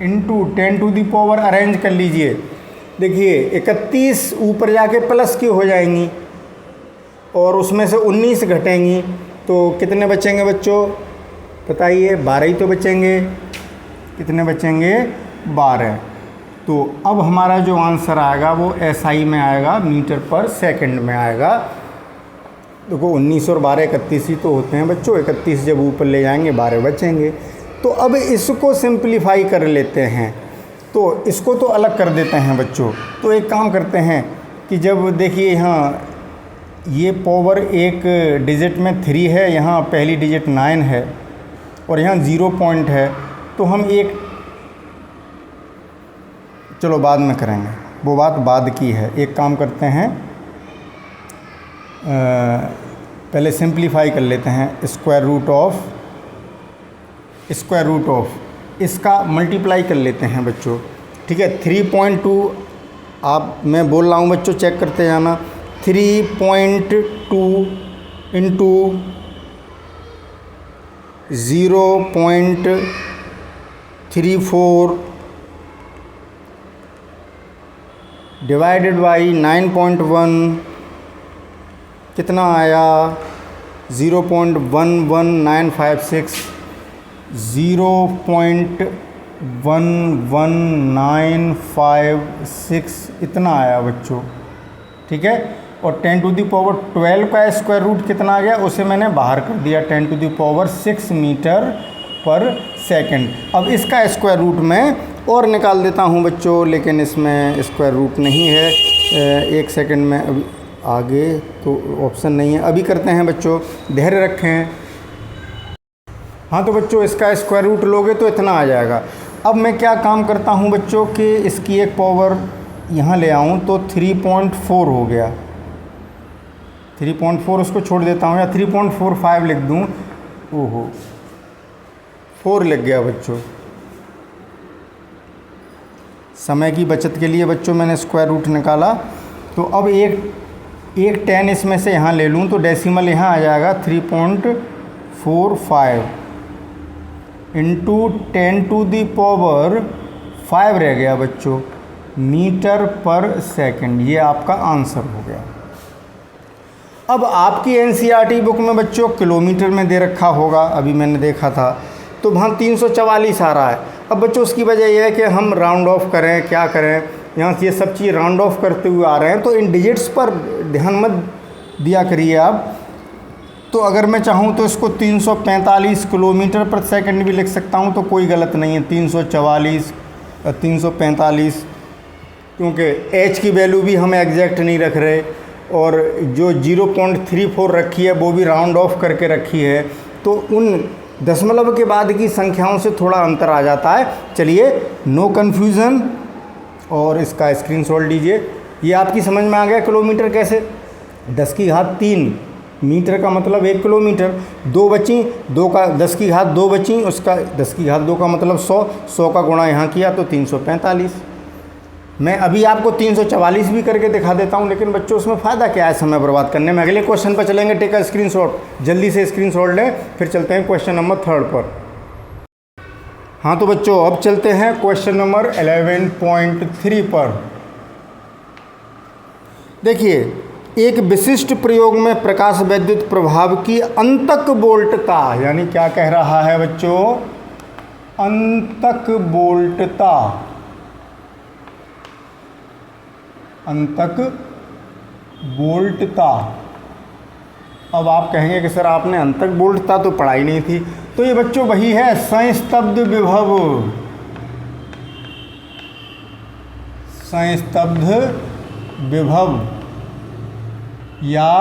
[SPEAKER 1] इंटू 10⁻, अरेंज कर लीजिए। देखिए 31 ऊपर जाके प्लस की हो जाएंगी और उसमें से 19 घटेंगी तो कितने बचेंगे बच्चों बताइए, 12 ही तो बचेंगे। कितने बचेंगे, 12। तो अब हमारा जो आंसर आएगा वो SI में आएगा, मीटर पर सेकंड में आएगा। देखो 19 और 12 31 ही तो होते हैं बच्चों, 31 जब ऊपर ले जाएंगे 12 बचेंगे। तो अब इसको सिंप्लीफाई कर लेते हैं, तो इसको तो अलग कर देते हैं बच्चों। तो एक काम करते हैं कि जब देखिए यहाँ ये पावर एक डिजिट में 3 है, यहाँ पहली डिजिट 9 है और यहाँ 0 पॉइंट है, तो हम एक, चलो बाद में करेंगे, वो बात बाद की है। एक काम करते हैं, पहले सिंप्लीफाई कर लेते हैं। स्क्वायर रूट ऑफ इसका मल्टीप्लाई कर लेते हैं बच्चों, ठीक है। 3.2 आप, मैं बोल रहा हूँ बच्चों, चेक करते जाना। 3.2 इंटू 0.34 डिवाइडेड बाई 9.1 कितना आया, 0.11956, 0.11956 इतना आया बच्चों, ठीक है। और 10⁻12 का स्क्वायर रूट कितना आ गया, उसे मैंने बाहर कर दिया, 10⁻6 मीटर पर सेकंड। अब इसका स्क्वायर रूट मैं और निकाल देता हूँ बच्चों, लेकिन इसमें स्क्वायर रूट नहीं है। एक सेकंड में, अभी आगे तो ऑप्शन नहीं है, अभी करते हैं बच्चों, धैर्य रखें। हाँ तो बच्चों इसका स्क्वायर रूट लोगे तो इतना आ जाएगा। अब मैं क्या काम करता हूँ बच्चों कि इसकी एक पावर यहाँ ले आऊँ तो 3.4 हो गया, 3.4 उसको छोड़ देता हूँ, या 3.45 लिख दूँ। ओहो 4 लिख गया बच्चों। समय की बचत के लिए बच्चों मैंने स्क्वायर रूट निकाला। तो अब एक 10 इसमें से यहाँ ले लूँ तो डेसिमल यहाँ आ जाएगा 3.45 इंटू 10⁻5 रह गया बच्चों, मीटर पर सेकंड। ये आपका आंसर हो गया। अब आपकी NCERT बुक में बच्चों किलोमीटर में दे रखा होगा, अभी मैंने देखा था, तो वहाँ 344 आ रहा है। अब बच्चों उसकी वजह यह है कि हम राउंड ऑफ करें, क्या करें, यहाँ से ये सब चीज़ राउंड ऑफ करते हुए आ रहे हैं, तो इन डिजिट्स पर ध्यान मत दिया करिए आप। तो अगर मैं चाहूँ तो इसको 345 किलोमीटर पर सेकंड भी लिख सकता हूँ, तो कोई गलत नहीं है। 344 345, क्योंकि h की वैल्यू भी हम एग्जैक्ट नहीं रख रहे, और जो 0.34 रखी है वो भी राउंड ऑफ करके रखी है, तो उन दशमलव के बाद की संख्याओं से थोड़ा अंतर आ जाता है। चलिए नो कन्फ्यूज़न, और इसका स्क्रीनशॉट लीजिए। ये आपकी समझ में आ गया किलोमीटर कैसे, 10⁻3 मीटर का मतलब 1 किलोमीटर। 2 बची, 2 का 10⁻2 बची, उसका 10⁻2 का मतलब 100 का गुणा यहाँ किया तो 345। मैं अभी आपको 344 भी करके दिखा देता हूँ, लेकिन बच्चों उसमें फ़ायदा क्या है समय बर्बाद करने में। अगले क्वेश्चन पर चलेंगे, टेक अ स्क्रीनशॉट, जल्दी से स्क्रीनशॉट लें, फिर चलते हैं क्वेश्चन नंबर 3 पर। हाँ तो बच्चों अब चलते हैं क्वेश्चन नंबर 11.3 पर। देखिए, एक विशिष्ट प्रयोग में प्रकाश वैद्युत प्रभाव की अंतक वोल्टता, यानी क्या कह रहा है बच्चों, अंतक वोल्टता, अंतक वोल्टता। अब आप कहेंगे कि सर आपने अंतक वोल्टता तो पढ़ाई नहीं थी, तो ये बच्चों वही है, संस्तब्ध विभव, संस्तब्ध विभव या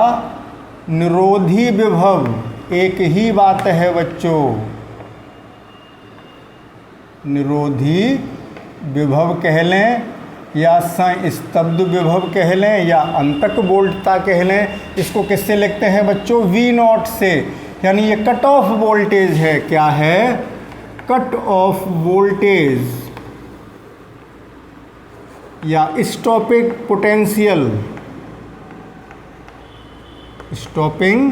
[SPEAKER 1] निरोधी विभव एक ही बात है बच्चों। निरोधी विभव कह लें या संस्तब्ध विभव कह लें या अंतक वोल्टता कह लें, इसको किससे लिखते हैं बच्चों? V0 से, यानी ये कट ऑफ वोल्टेज है। क्या है? कट ऑफ वोल्टेज या स्टॉपिंग पोटेंशियल, स्टॉपिंग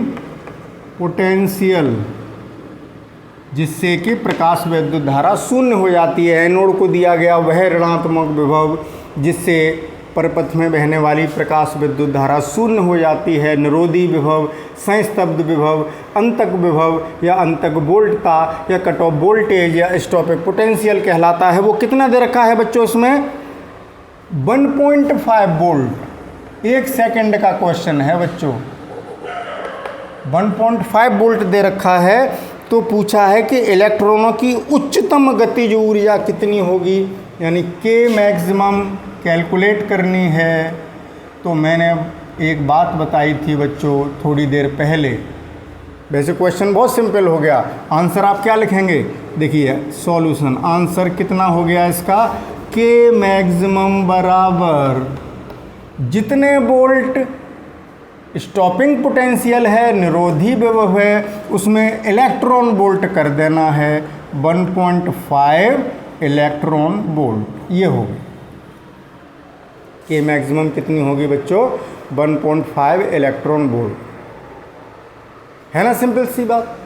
[SPEAKER 1] पोटेंशियल, जिससे कि प्रकाश विद्युत धारा शून्य हो जाती है। एनोड को दिया गया वह ऋणात्मक विभव जिससे परपथ में बहने वाली प्रकाश विद्युत धारा शून्य हो जाती है। निरोधी विभव, संस्तब्ध विभव, अंतक विभव या अंतक वोल्टता या कट ऑफ वोल्टेज या स्टॉपिंग पोटेंशियल कहलाता है। वो कितना दे रखा है बच्चों इसमें? 1.5 वोल्ट। 1 सेकंड का क्वेश्चन है बच्चों। 1.5 वोल्ट दे रखा है। तो पूछा है कि इलेक्ट्रॉनों की उच्चतम गतिज ऊर्जा कितनी होगी, यानी के मैक्सिमम कैलकुलेट करनी है। तो मैंने एक बात बताई थी बच्चों थोड़ी देर पहले। वैसे क्वेश्चन बहुत सिंपल हो गया। आंसर आप क्या लिखेंगे? देखिए सॉल्यूशन, आंसर कितना हो गया इसका? के मैक्सिमम बराबर जितने वोल्ट स्टॉपिंग पोटेंशियल है, निरोधी विभव है, उसमें इलेक्ट्रॉन वोल्ट कर देना है 1.5 इलेक्ट्रॉन वोल्ट। ये होगी के मैक्सिमम कितनी होगी बच्चों? 1.5 इलेक्ट्रॉन वोल्ट, है ना? सिंपल सी बात।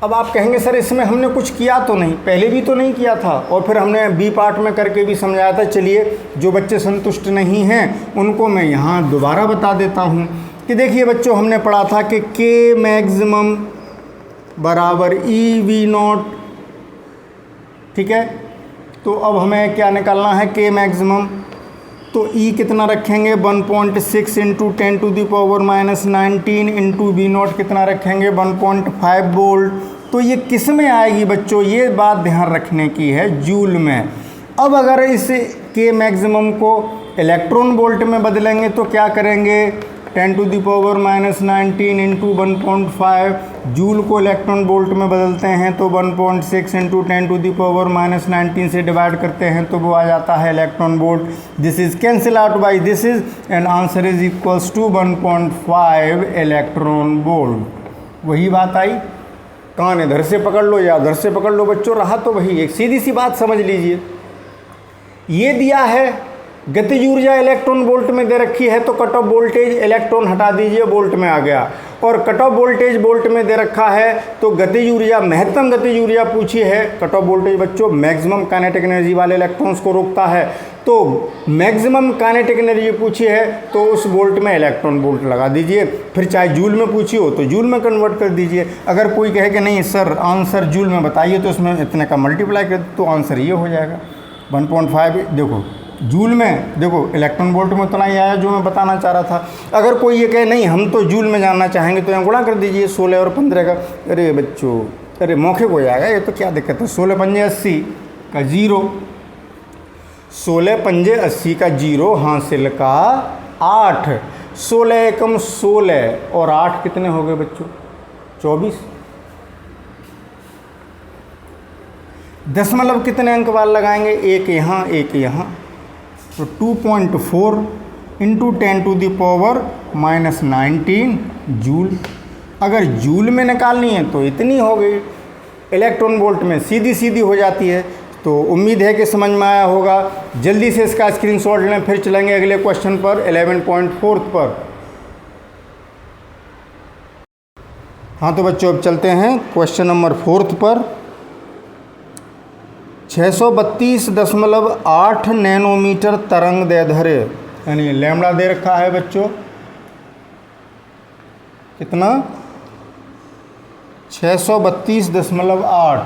[SPEAKER 1] अब आप कहेंगे सर इसमें हमने कुछ किया तो नहीं, पहले भी तो नहीं किया था और फिर हमने बी पार्ट में करके भी समझाया था। चलिए जो बच्चे संतुष्ट नहीं हैं उनको मैं यहाँ दोबारा बता देता हूँ कि देखिए बच्चों हमने पढ़ा था कि के मैक्सिमम बराबर EV0, ठीक है। तो अब हमें क्या निकालना है? के मैक्सिमम। तो E कितना रखेंगे? 1.6 इंटू 10⁻⁻19 इंटू V0 कितना रखेंगे? 1.5 वोल्ट। तो ये किस में आएगी बच्चों? ये बात ध्यान रखने की है, जूल में। अब अगर इस के मैक्सिमम को इलेक्ट्रॉन वोल्ट में बदलेंगे तो क्या करेंगे? 10⁻⁻19 इंटू 1.5, जूल को इलेक्ट्रॉन वोल्ट में बदलते हैं तो 1.6 इंटू 10⁻⁻19 से डिवाइड करते हैं तो वो आ जाता है electron volt. This is cancel out by this is and answer is equals to 1.5 electron volt. वही बात आई। कान इधर से पकड़ लो या उधर से पकड़ लो बच्चों, रहा तो वही। एक सीधी सी बात समझ लीजिए, ये दिया है गतिज ऊर्जा इलेक्ट्रॉन वोल्ट में दे रखी है तो कट ऑफ वोल्टेज इलेक्ट्रॉन हटा दीजिए, वोल्ट में आ गया। और कट ऑफ वोल्टेज वोल्ट में दे रखा है तो गतिज ऊर्जा, महत्तम गतिज ऊर्जा पूछी है। कट ऑफ वोल्टेज बच्चों मैक्सिमम काइनेटिक एनर्जी वाले इलेक्ट्रॉन्स को रोकता है, तो मैक्सिमम काइनेटिक एनर्जी पूछी है तो उस वोल्ट में इलेक्ट्रॉन वोल्ट लगा दीजिए। फिर चाहे जूल में पूछी हो तो जूल में कन्वर्ट कर दीजिए। अगर कोई कहे कि नहीं सर आंसर जूल में बताइए तो उसमें इतने का मल्टीप्लाई कर तो आंसर ये हो जाएगा 1.5। देखो जूल में, देखो इलेक्ट्रॉन वोल्ट में उतना ही आया जो मैं बताना चाह रहा था। अगर कोई ये कहे नहीं हम तो जूल में जानना चाहेंगे तो यहाँ गुणा कर दीजिए 16 और 15 का। अरे बच्चों, अरे मौखिक हो जाएगा ये तो, क्या दिक्कत है? 16 पंजे 80 का 0, 16 पंजे 80 का 0 हासिल का 8, 16 एकम 16 और 8 कितने हो गए बच्चों? 24। दशमलव कितने अंक वार लगाएंगे? एक यहाँ एक यहाँ, तो 2.4 इंटू 10⁻⁻19 जूल। अगर जूल में निकालनी है तो इतनी हो गई, इलेक्ट्रॉन वोल्ट में सीधी सीधी हो जाती है। तो उम्मीद है कि समझ में आया होगा। जल्दी से इसका स्क्रीनशॉट लें, फिर चलेंगे अगले क्वेश्चन पर 11.4 पर। हाँ तो बच्चों अब चलते हैं क्वेश्चन नंबर 4 पर। 632.8 नैनोमीटर तरंग दैर्ध्य, यानी लैम्बडा दे रखा है बच्चों कितना? 632.8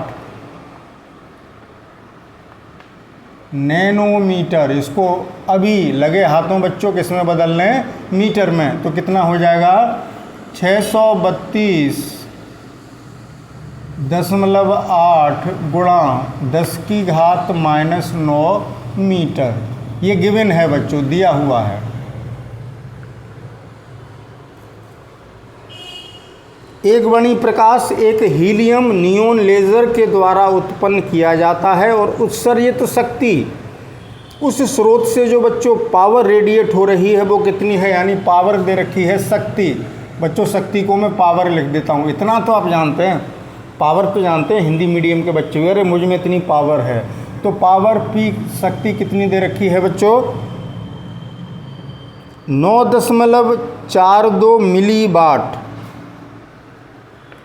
[SPEAKER 1] नैनोमीटर। इसको अभी लगे हाथों बच्चों किस में बदलने? मीटर में। तो कितना हो जाएगा? 632.8 गुणा 10⁻⁹ मीटर। ये गिवन है बच्चों, दिया हुआ है। एक वर्णी प्रकाश एक हीलियम नियोन लेज़र के द्वारा उत्पन्न किया जाता है और उत्सर्जित शक्ति उस स्रोत से जो बच्चों पावर रेडिएट हो रही है वो कितनी है, यानी पावर दे रखी है शक्ति। बच्चों शक्ति को मैं पावर लिख देता हूँ, इतना तो आप जानते हैं, पावर तो जानते हैं हिंदी मीडियम के बच्चे, अरे मुझ में इतनी पावर है, तो पावर पी शक्ति कितनी दे रखी है बच्चों, 9.42 मिली वाट,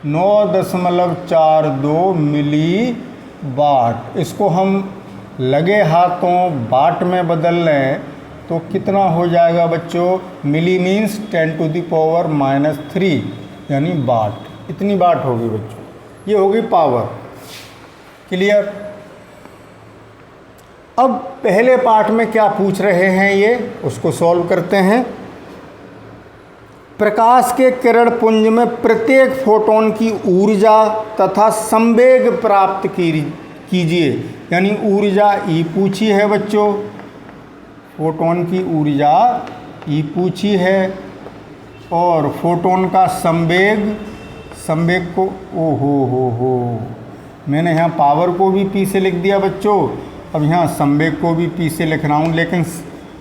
[SPEAKER 1] 9.42 मिली वाट। इसको हम लगे हाथों वाट में बदल लें तो कितना हो जाएगा बच्चों, मिली मीन्स 10⁻³ यानी वाट, इतनी वाट होगी बच्चों, ये होगी पावर। क्लियर। अब पहले पार्ट में क्या पूछ रहे हैं ये, उसको सॉल्व करते हैं। प्रकाश के किरण पुंज में प्रत्येक फोटोन की ऊर्जा तथा संवेग प्राप्त कीजिए, यानी ऊर्जा ई पूछी है बच्चों, फोटोन की ऊर्जा ई पूछी है और फोटोन का संवेग, संवेग को हो मैंने यहाँ पावर को भी पी से लिख दिया बच्चों, अब यहाँ संवेग को भी पी से लिख रहा हूँ, लेकिन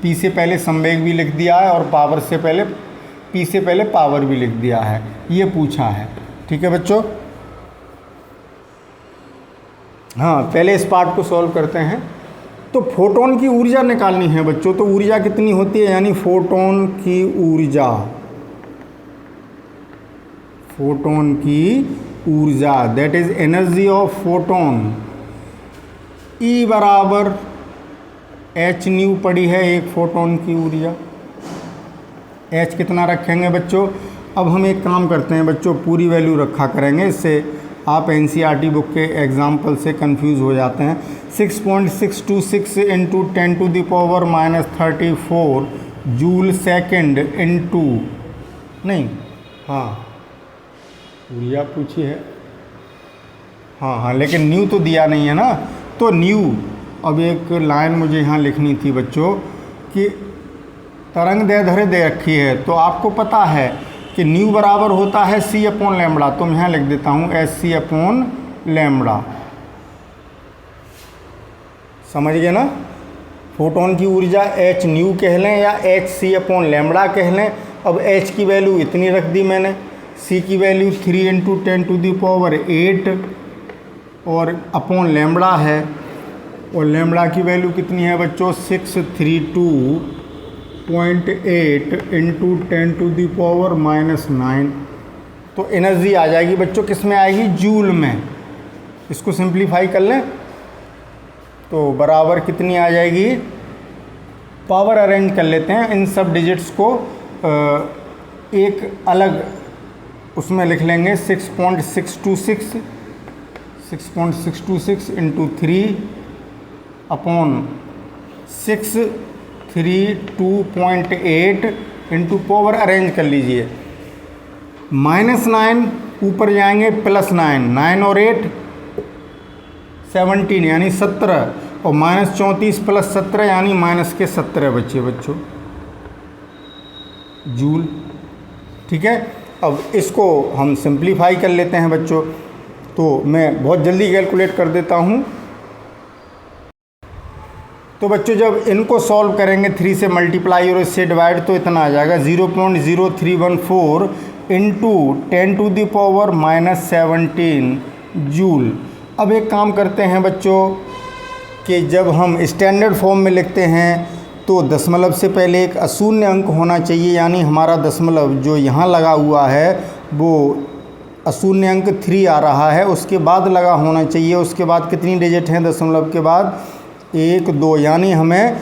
[SPEAKER 1] पी से पहले संवेग भी लिख दिया है और पावर से पहले, पी से पहले पावर भी लिख दिया है, ये पूछा है। ठीक है बच्चों। हाँ, पहले इस पार्ट को सॉल्व करते हैं। तो फोटोन की ऊर्जा निकालनी है बच्चों, तो ऊर्जा कितनी होती है, यानी फोटोन की ऊर्जा, फोटोन की ऊर्जा that is energy of photon, E बराबर h न्यू पड़ी है एक फोटोन की ऊर्जा। h कितना रखेंगे बच्चों, अब हम एक काम करते हैं बच्चों, पूरी वैल्यू रखा करेंगे, इससे आप NCERT बुक के एग्जाम्पल से कंफ्यूज हो जाते हैं। 6.626 इंटू 10⁻34 जूल सेकेंड इंटू, नहीं हाँ ऊर्जा पूछी है, हाँ लेकिन न्यू तो दिया नहीं है ना, तो न्यू, अब एक लाइन मुझे यहाँ लिखनी थी बच्चों कि तरंग दैर्ध्य दे रखी है, तो आपको पता है कि न्यू बराबर होता है c/λ, तो मैं यहाँ लिख देता हूँ Sc/λ। समझ गए ना, फोटोन की ऊर्जा h न्यू कह लें या hc/λ कह लें। अब h की वैल्यू इतनी रख दी मैंने, c की वैल्यू 3 इंटू 10⁸ और अपॉन लैम्बडा है, और लैम्बडा की वैल्यू कितनी है बच्चों, 632.8 इंटू 10⁻⁹। तो एनर्जी आ जाएगी बच्चों, किस में आएगी, जूल में। इसको सिंप्लीफाई कर लें तो बराबर कितनी आ जाएगी, पावर अरेंज कर लेते हैं इन सब डिजिट्स को, एक अलग उसमें लिख लेंगे, 6.626 into 3 upon 632.8 into power arrange कर लीजिए, -9 ऊपर जाएंगे +9, 9 और 8 17 यानी 17, और -34 + 17 यानी -17 बचे बच्चों जूल। ठीक है, अब इसको हम सिंप्लीफाई कर लेते हैं बच्चों, तो मैं बहुत जल्दी कैलकुलेट कर देता हूँ। तो बच्चों जब इनको सॉल्व करेंगे 3 से मल्टीप्लाई और इससे डिवाइड, तो इतना आ जाएगा 0.0314 इंटू 10⁻⁻17 जूल। अब एक काम करते हैं बच्चों कि जब हम स्टैंडर्ड फॉर्म में लिखते हैं तो दशमलव से पहले एक अशून्य अंक होना चाहिए, यानी हमारा दशमलव जो यहाँ लगा हुआ है वो अशून्य अंक 3 आ रहा है, उसके बाद लगा होना चाहिए। उसके बाद कितनी डिजिट हैं दशमलव के बाद, 1 2, यानी हमें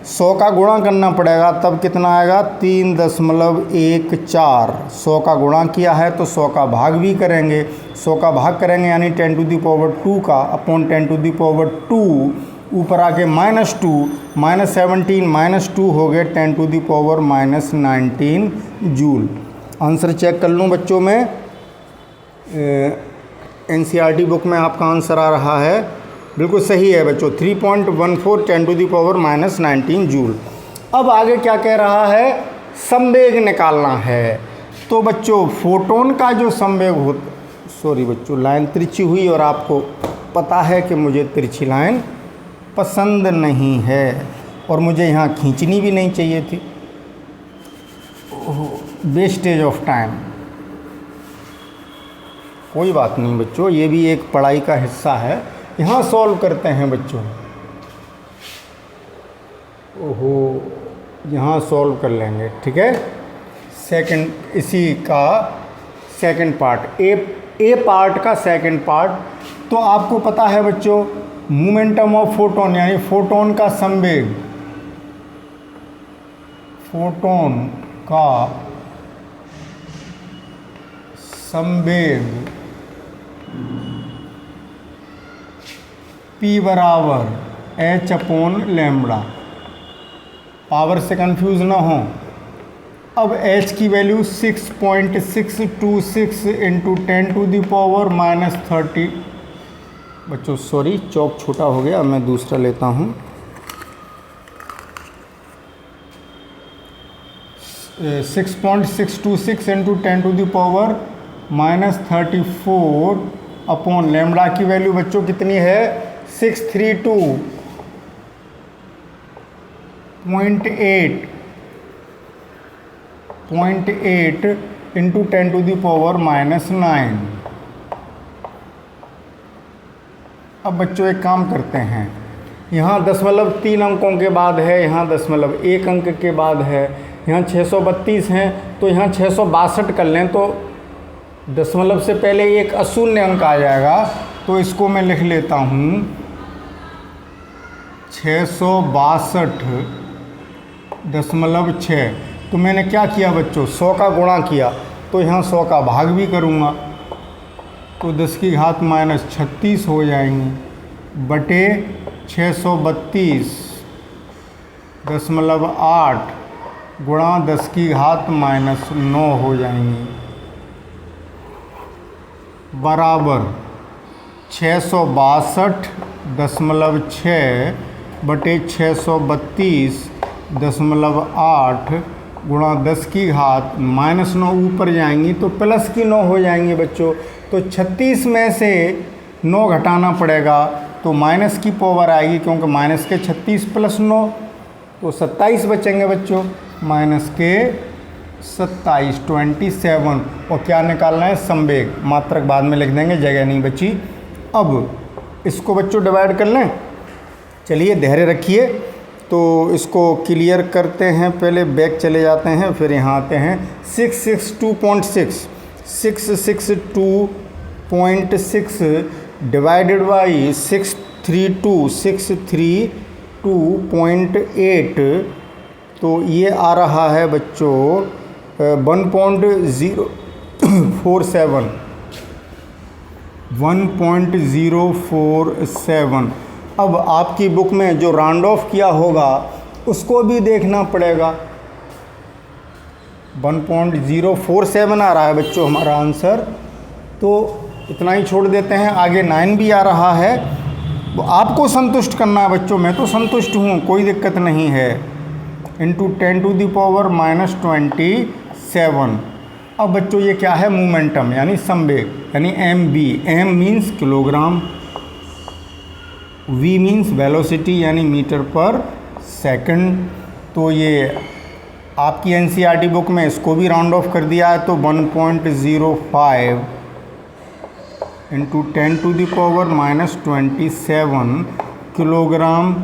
[SPEAKER 1] 100 का गुणा करना पड़ेगा, तब कितना आएगा 3.14। 100 का गुणा किया है तो 100 का भाग भी करेंगे, 100 का भाग करेंगे यानी 10⁻² का अपॉन 10⁻², ऊपर आके -2, -17 -2 हो गए 10⁻⁻19 जूल। आंसर चेक कर लूँ बच्चों में, NCERT बुक में आपका आंसर आ रहा है बिल्कुल सही है बच्चों, 3.14 10⁻⁻19 जूल। अब आगे क्या कह रहा है, संवेग निकालना है। तो बच्चों फोटोन का जो संवेग हो, सॉरी बच्चों लाइन तिरछी हुई और आपको पता है कि मुझे तिरछी लाइन पसंद नहीं है और मुझे यहाँ खींचनी भी नहीं चाहिए थी, वेस्टेज ऑफ टाइम। कोई बात नहीं बच्चों, ये भी एक पढ़ाई का हिस्सा है। यहाँ सॉल्व करते हैं बच्चों, ओहो यहाँ सॉल्व कर लेंगे, ठीक है। सेकंड, इसी का सेकंड पार्ट, ए पार्ट का सेकंड पार्ट। तो आपको पता है बच्चों मोमेंटम ऑफ फोटोन यानी फोटोन का संवेग, फोटोन का संवेग P बराबर h/λ। पावर से कंफ्यूज ना हो। अब h की वैल्यू 6.626 इंटू 10⁻⁻30। बच्चों सॉरी चौक छोटा हो गया, मैं दूसरा लेता हूँ। 6.626 इंटू 10⁻⁻34 अपॉन लैम्बडा की वैल्यू बच्चों कितनी है, 632.8 इंटू 10⁻⁹। अब बच्चों एक काम करते हैं, यहाँ 3 अंकों के बाद है, यहाँ 1 अंक के बाद है, यहाँ 632 हैं तो यहाँ 662 कर लें तो दशमलव से पहले एक अशून्य अंक आ जाएगा। तो इसको मैं लिख लेता हूँ 662.6। तो मैंने क्या किया बच्चों, 100 का गुणा किया तो यहाँ 100 का भाग भी करूँगा तो 10 की घात -36 हो जाएंगी बटे 632.8 गुणा 10 की घात -9 हो जाएंगी बराबर 662.6 बटे 632.8 गुणा 10 की घात -9 ऊपर जाएंगी तो प्लस की 9 हो जाएंगी बच्चों। तो 36 में से 9 घटाना पड़ेगा तो माइनस की पावर आएगी, क्योंकि माइनस के 36 प्लस 9 तो 27 बचेंगे बच्चों, माइनस के 27 27। और क्या निकालना है, संवेग। मात्रक बाद में लिख देंगे, जगह नहीं बची। अब इसको बच्चों डिवाइड कर लें। चलिए धैर्य रखिए, तो इसको क्लियर करते हैं। पहले बैक चले जाते हैं, फिर यहाँ आते हैं। 662.6 डिवाइडेड बाई 632.8 तो ये आ रहा है बच्चों 1.047। अब आपकी बुक में जो राउंड ऑफ किया होगा उसको भी देखना पड़ेगा। 1.047 आ रहा है बच्चों हमारा आंसर, तो इतना ही छोड़ देते हैं। आगे 9 भी आ रहा है, वो आपको संतुष्ट करना है बच्चों। मैं तो संतुष्ट हूँ, कोई दिक्कत नहीं है। इंटू 10⁻⁻27। अब बच्चों ये क्या है, मोमेंटम यानी संवेग, यानी mv। m means kilogram, v means velocity यानी मीटर पर सेकंड। तो ये आपकी एनसीईआरटी बुक में इसको भी राउंड ऑफ कर दिया है, तो 1.05 इंटू 10⁻⁻27 किलोग्राम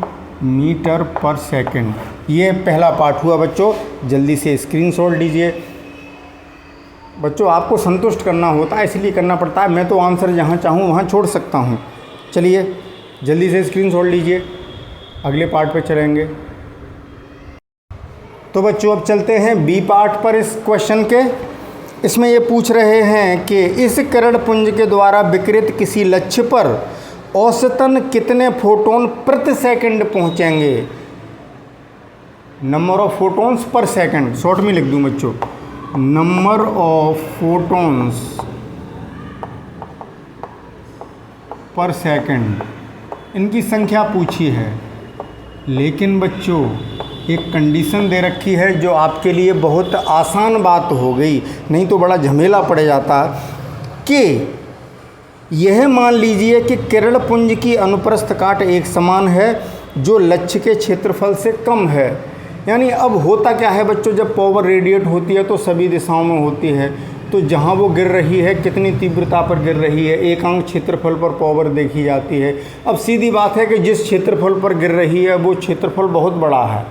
[SPEAKER 1] मीटर पर सेकंड। ये पहला पार्ट हुआ बच्चों, जल्दी से स्क्रीनशॉट लीजिए। बच्चों आपको संतुष्ट करना होता है, इसलिए करना पड़ता है। मैं तो आंसर जहाँ चाहूँ वहाँ छोड़ सकता हूँ। चलिए जल्दी से स्क्रीनशॉट लीजिए, अगले पार्ट पे चलेंगे। तो बच्चों अब चलते हैं बी पार्ट पर इस क्वेश्चन के। इसमें ये पूछ रहे हैं कि इस किरण पुंज के द्वारा विकिरित किसी लक्ष्य पर औसतन कितने फोटोन प्रति सेकंड पहुँचेंगे। नंबर ऑफ फोटोन्स पर सेकंड, शॉर्ट में लिख दूँ बच्चों, नंबर ऑफ फोटोन्स पर सेकंड इनकी संख्या पूछी है। लेकिन बच्चों एक कंडीशन दे रखी है जो आपके लिए बहुत आसान बात हो गई, नहीं तो बड़ा झमेला पड़ जाता, कि यह मान लीजिए कि किरण पुंज की अनुप्रस्थ काट एक समान है जो लक्ष्य के क्षेत्रफल से कम है। यानी अब होता क्या है बच्चों, जब पावर रेडिएट होती है तो सभी दिशाओं में होती है, तो जहाँ वो गिर रही है कितनी तीव्रता पर गिर रही है, एकांक क्षेत्रफल पर पावर देखी जाती है। अब सीधी बात है कि जिस क्षेत्रफल पर गिर रही है वो क्षेत्रफल बहुत बड़ा है,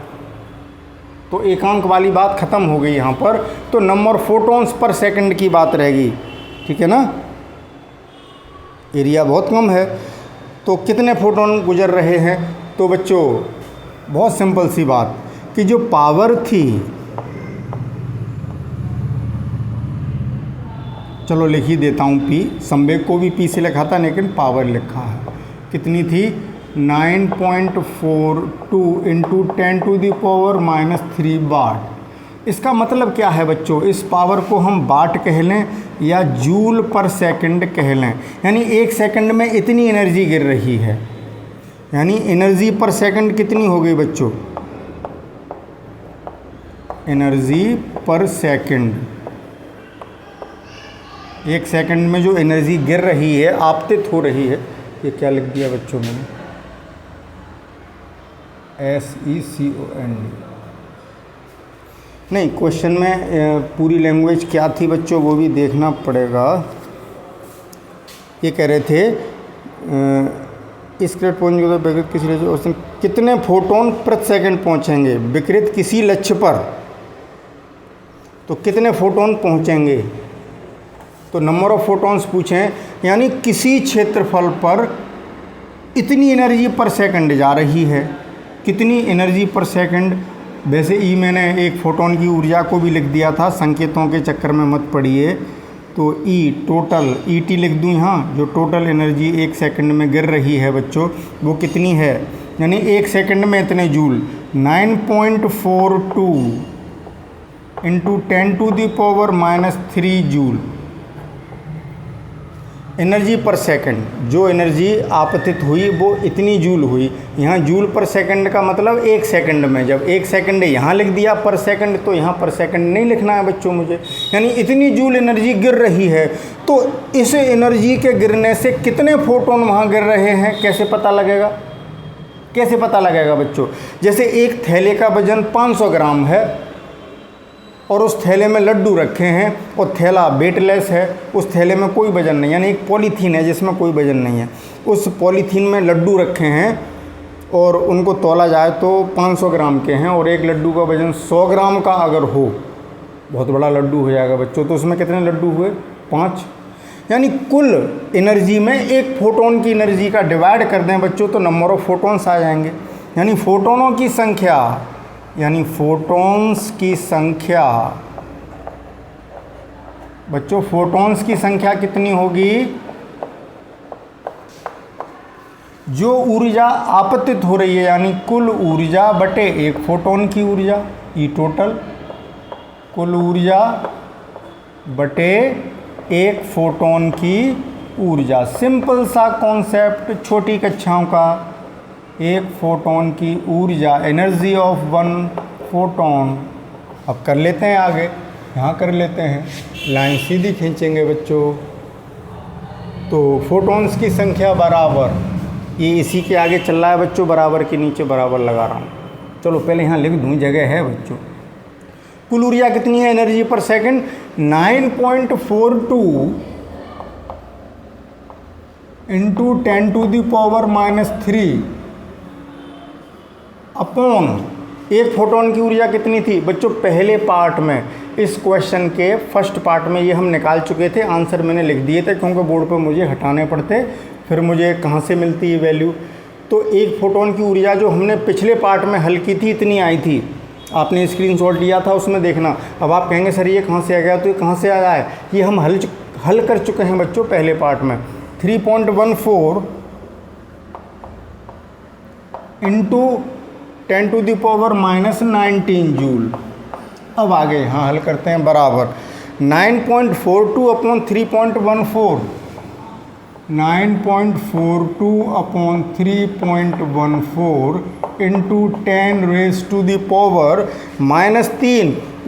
[SPEAKER 1] तो एकांक वाली बात ख़त्म हो गई यहाँ पर, तो नंबर फोटॉन्स पर सेकंड की बात रहेगी। ठीक है ना, एरिया बहुत कम है तो कितने फोटोन गुजर रहे हैं। तो बच्चों बहुत सिंपल सी बात कि जो पावर थी, चलो लिख ही देता हूँ, पी, संवेग को भी पी से लिखा था लेकिन पावर लिखा है, कितनी थी 9.42 इंटू 10⁻³ वाट। इसका मतलब क्या है बच्चों, इस पावर को हम वाट कह लें या जूल पर सेकंड कह लें। यानी एक सेकंड में इतनी एनर्जी गिर रही है, यानी एनर्जी पर सेकंड कितनी हो गई बच्चों, एनर्जी पर सेकंड, एक सेकंड में जो एनर्जी गिर रही है, आपतित हो रही है, ये क्या लिख दिया बच्चों मैंने, SECOND। नहीं, क्वेश्चन में पूरी लैंग्वेज क्या थी बच्चों वो भी देखना पड़ेगा। ये कह रहे थे इस ग्रेड पुंज को विकृत किसी लक्ष्य कितने फोटोन प्रति सेकंड पहुंचेंगे, विकृत किसी लक्ष्य पर तो कितने फोटोन पहुंचेंगे, तो नंबर ऑफ फोटॉन्स पूछें, यानी किसी क्षेत्रफल पर इतनी एनर्जी पर सेकंड जा रही है, कितनी एनर्जी पर सेकंड। वैसे ई मैंने एक फोटोन की ऊर्जा को भी लिख दिया था, संकेतों के चक्कर में मत पड़िए, तो ई टोटल ET लिख दूँ यहाँ, जो टोटल एनर्जी एक सेकंड में गिर रही है बच्चों वो कितनी है, यानी एक सेकंड में इतने जूल, 9.42 इंटू 10⁻³ जूल एनर्जी पर सेकंड। जो एनर्जी आपतित हुई वो इतनी जूल हुई। यहाँ जूल पर सेकंड का मतलब एक सेकंड में, जब एक सेकंड यहाँ लिख दिया पर सेकंड तो यहाँ पर सेकंड नहीं लिखना है बच्चों मुझे, यानी इतनी जूल एनर्जी गिर रही है। तो इस एनर्जी के गिरने से कितने फोटोन वहाँ गिर रहे हैं कैसे पता लगेगा, कैसे पता लगेगा बच्चों। जैसे एक थैले का वजन 500 ग्राम है और उस थैले में लड्डू रखे हैं और थैला वेटलेस है, उस थैले में कोई वजन नहीं, यानी एक पॉलीथीन है जिसमें कोई वजन नहीं है, उस पॉलीथीन में लड्डू रखे हैं और उनको तौला जाए तो 500 ग्राम के हैं और एक लड्डू का वजन 100 ग्राम का अगर हो, बहुत बड़ा लड्डू हो जाएगा बच्चों, तो उसमें कितने लड्डू हुए 5, यानी कुल एनर्जी में एक फोटोन की एनर्जी का डिवाइड कर दें बच्चों तो नंबर ऑफ फोटोन्स आ जाएंगे। यानी फोटोनों की संख्या, यानी फोटॉन्स की संख्या बच्चों, फोटॉन्स की संख्या कितनी होगी, जो ऊर्जा आपतित हो रही है, यानी कुल ऊर्जा बटे एक फोटोन की ऊर्जा, ई टोटल, कुल ऊर्जा बटे एक फोटोन की ऊर्जा। सिंपल सा कॉन्सेप्ट छोटी कक्षाओं का। एक फोटोन की ऊर्जा, एनर्जी ऑफ 1 फोटोन। अब कर लेते हैं आगे, यहाँ कर लेते हैं, लाइन सीधी खींचेंगे बच्चों। तो फोटॉन्स की संख्या बराबर, ये इसी के आगे चल रहा है बच्चों, बराबर के नीचे बराबर लगा रहा हूँ। चलो पहले यहाँ लिख दूँ, जगह है बच्चों। कुल ऊर्जा कितनी है एनर्जी पर सेकंड, 9.42 इंटू 10⁻³ अपॉन एक फोटोन की ऊर्जा कितनी थी बच्चों। पहले पार्ट में, इस क्वेश्चन के फर्स्ट पार्ट में ये हम निकाल चुके थे, आंसर मैंने लिख दिए थे क्योंकि बोर्ड पे मुझे हटाने पड़ते, फिर मुझे कहाँ से मिलती है वैल्यू। तो एक फोटोन की ऊर्जा जो हमने पिछले पार्ट में हल की थी इतनी आई थी, आपने स्क्रीनशॉट लिया था उसमें देखना। अब आप कहेंगे सर ये कहाँ से आ गया, तो ये कहाँ से आया है, ये हम हल कर चुके हैं बच्चों पहले पार्ट में। 3.14 इंटू 10⁻⁻19 जूल। अब आगे यहाँ हल करते हैं, बराबर 9.42 अपॉन 3.14 9.42 अपॉन 3.14 इंटू 10⁻³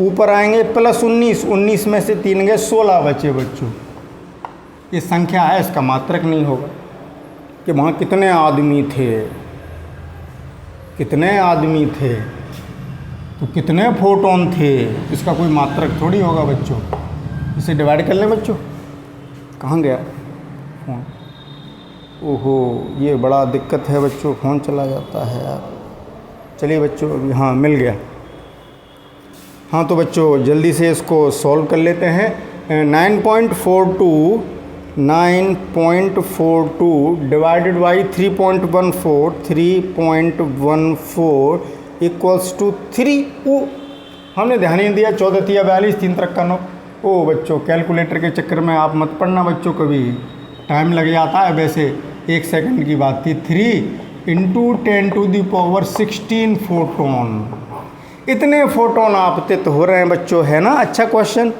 [SPEAKER 1] ऊपर आएंगे +19, 19 में से 3 गए 16 बचे बच्चों। ये संख्या है, इसका मात्रक नहीं होगा कि वहाँ कितने आदमी थे, कितने आदमी थे तो कितने फोटोन थे, इसका कोई मात्रक थोड़ी होगा बच्चों। इसे डिवाइड कर लें बच्चों। कहाँ गया फ़ोन? ओहो, ये बड़ा दिक्कत है बच्चों, फ़ोन चला जाता है यार। चलिए बच्चों, अभी हाँ मिल गया। हाँ तो बच्चों जल्दी से इसको सॉल्व कर लेते हैं। 9.42 डिवाइडेड बाई 3.14 इक्वल्स टू 3। हमने ध्यान ही नहीं दिया। 14 × 42 3 × 9। ओ बच्चों, कैलकुलेटर के चक्कर में आप मत पढ़ना बच्चों, कभी टाइम लग जाता है। वैसे 1 सेकंड की बात थी। 3 × 10⁻16 फोटोन, इतने फोटोन आपतित हो रहे हैं बच्चों, है ना। अच्छा क्वेश्चन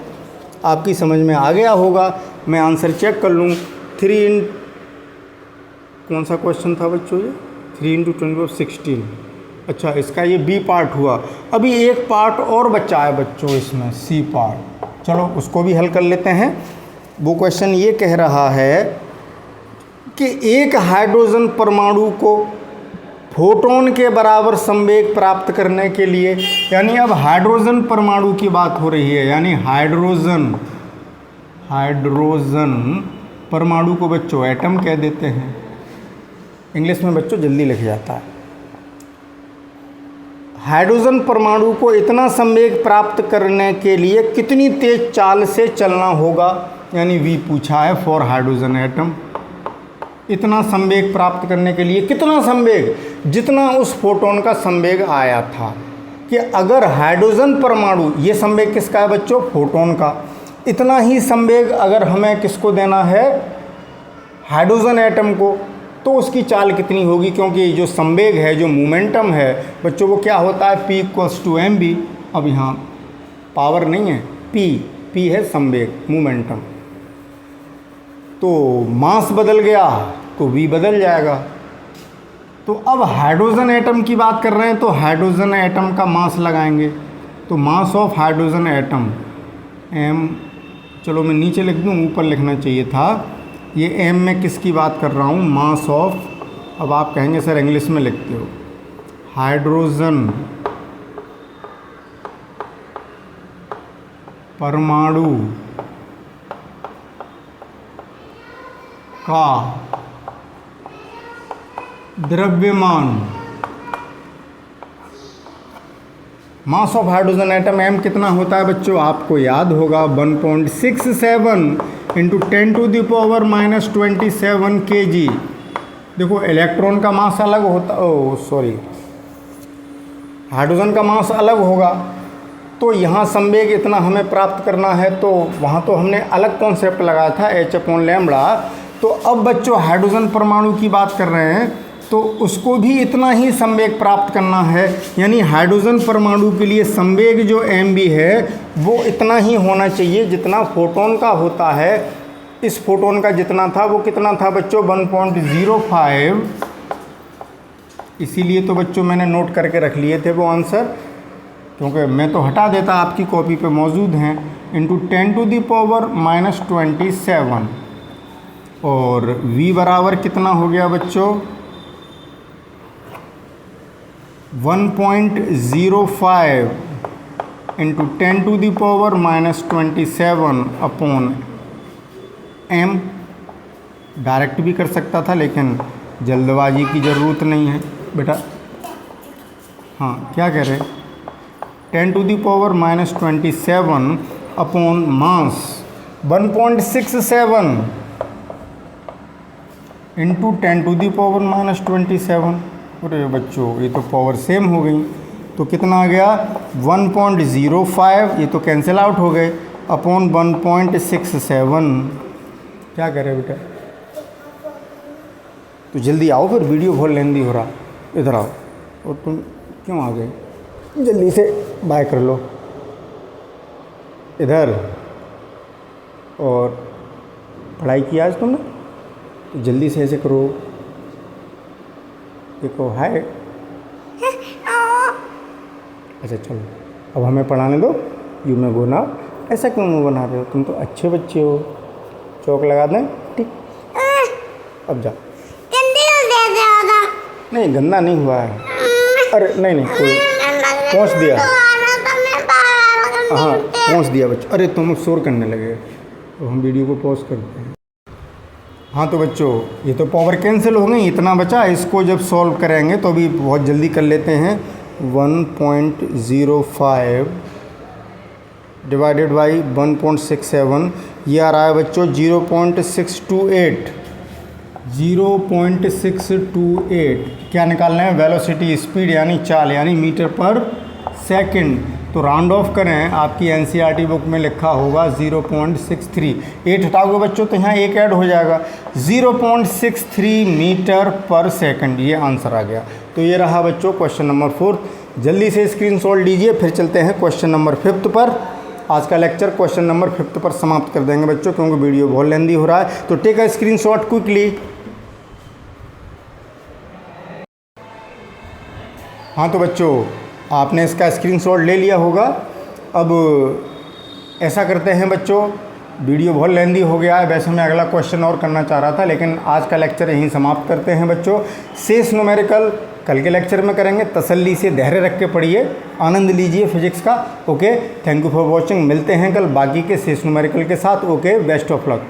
[SPEAKER 1] आपकी समझ में आ गया होगा। मैं आंसर चेक कर लूँ। कौन सा क्वेश्चन था बच्चों ये? 3 × 10⁻16। अच्छा, इसका ये बी पार्ट हुआ। अभी एक पार्ट और बचा है बच्चों इसमें, सी पार्ट। चलो उसको भी हल कर लेते हैं। वो क्वेश्चन ये कह रहा है कि एक हाइड्रोजन परमाणु को फोटोन के बराबर संवेग प्राप्त करने के लिए, यानी अब हाइड्रोजन परमाणु की बात हो रही है, यानी हाइड्रोजन परमाणु को बच्चों एटम कह देते हैं। इंग्लिश में बच्चों जल्दी लिख जाता है। हाइड्रोजन परमाणु को इतना संवेग प्राप्त करने के लिए कितनी तेज चाल से चलना होगा, यानी v पूछा है फॉर हाइड्रोजन एटम। इतना संवेग प्राप्त करने के लिए कितना संवेग, जितना उस फोटोन का संवेग आया था। कि अगर हाइड्रोजन परमाणु, ये संवेग किसका है बच्चों? फोटोन का। इतना ही संवेग अगर हमें किसको देना है? हाइड्रोजन एटम को, तो उसकी चाल कितनी होगी? क्योंकि जो संवेग है, जो मोमेंटम है बच्चों, वो क्या होता है? P = mv। अब यहाँ पावर नहीं है, P है संवेग, मोमेंटम। तो मास बदल गया तो v बदल जाएगा। तो अब हाइड्रोजन एटम की बात कर रहे हैं, तो हाइड्रोजन एटम का मास लगाएंगे। तो mass of hydrogen atom m, चलो मैं नीचे लिख दूँ, ऊपर लिखना चाहिए था। ये m में किसकी बात कर रहा हूँ? मास ऑफ, अब आप कहेंगे सर इंग्लिश में लिखते हो, हाइड्रोजन परमाणु का द्रव्यमान। Mass of hydrogen atom m कितना होता है बच्चों? आपको याद होगा 1.67 इंटू 10⁻⁻27 kg। देखो इलेक्ट्रॉन का मास अलग होता, हाइड्रोजन का मास अलग होगा। तो यहाँ संवेग इतना हमें प्राप्त करना है, तो वहाँ तो हमने अलग कॉन्सेप्ट लगाया था h/λ। तो अब बच्चों हाइड्रोजन परमाणु की बात कर रहे हैं, तो उसको भी इतना ही संवेग प्राप्त करना है। यानी हाइड्रोजन परमाणु के लिए संवेग जो mv है वो इतना ही होना चाहिए जितना फोटोन का होता है। इस फोटोन का जितना था वो कितना था बच्चों? 1.05। इसीलिए तो बच्चों मैंने नोट करके रख लिए थे वो आंसर, क्योंकि मैं तो हटा देता, आपकी कॉपी पे मौजूद हैं। इंटू 10⁻⁻27। और v बराबर कितना हो गया बच्चों? 1.05 इंटू 10⁻⁻27 अपॉन m। डायरेक्ट भी कर सकता था, लेकिन जल्दबाजी की ज़रूरत नहीं है बेटा। हाँ, क्या कह रहे? 10⁻⁻27 अपॉन मास 1.67 इंटू 10⁻⁻27। अरे बच्चों, ये तो पावर सेम हो गई। तो कितना आ गया? 1.05, ये तो कैंसिल आउट हो गए, अपॉन 1.67। क्या कह रहे बेटा? तो जल्दी आओ, फिर वीडियो बहुत लेंदी हो रहा। इधर आओ। और तुम क्यों आ गए? जल्दी से बाय कर लो इधर। और पढ़ाई की आज तुमने? तो जल्दी से ऐसे करो, देखो हाय। अच्छा चलो, अब हमें पढ़ाने दो। यू में गो नाउ। ऐसा क्यों मुँह बना रहे हो, तुम तो अच्छे बच्चे हो। चौक लगा दें, ठीक। अब जाओ। नहीं गंदा नहीं हुआ है। अरे नहीं नहीं, कोई पहुँच दिया। हाँ पहुँच दिया बच्चों। अरे तुम शोर करने लगे, तो हम वीडियो को पॉज करते हैं। हाँ तो बच्चों, ये तो पावर कैंसिल हो गई, इतना बचा। इसको जब सॉल्व करेंगे तो अभी बहुत जल्दी कर लेते हैं। 1.05 डिवाइडेड बाई 1.67, ये आ रहा है बच्चों 0.628। 0.628 क्या निकालना है? वेलोसिटी, स्पीड यानी चाल, यानी मीटर पर सेकंड। तो राउंड ऑफ करें, आपकी एनसीईआरटी बुक में लिखा होगा 0.63। 8 हटाओगे बच्चों तो यहाँ 1 ऐड हो जाएगा। 0.63 मीटर पर सेकंड, ये आंसर आ गया। तो ये रहा बच्चों क्वेश्चन नंबर 4। जल्दी से स्क्रीनशॉट लीजिए, फिर चलते हैं क्वेश्चन नंबर 5 पर। आज का लेक्चर क्वेश्चन नंबर 5 पर समाप्त कर देंगे बच्चों, क्योंकि वीडियो बहुत लेंदी हो रहा है। तो टेक अ स्क्रीनशॉट क्विकली। हाँ तो बच्चों, आपने इसका स्क्रीनशॉट ले लिया होगा। अब ऐसा करते हैं बच्चों, वीडियो बहुत लेंदी हो गया है। वैसे मैं अगला क्वेश्चन और करना चाह रहा था, लेकिन आज का लेक्चर यहीं समाप्त करते हैं बच्चों। शेष न्यूमेरिकल कल के लेक्चर में करेंगे। तसल्ली से धैर्य रख के पढ़िए, आनंद लीजिए फिजिक्स का। Okay, thank you for watching. मिलते हैं कल बाकी के शेष न्यूमेरिकल के साथ। Okay, best of luck.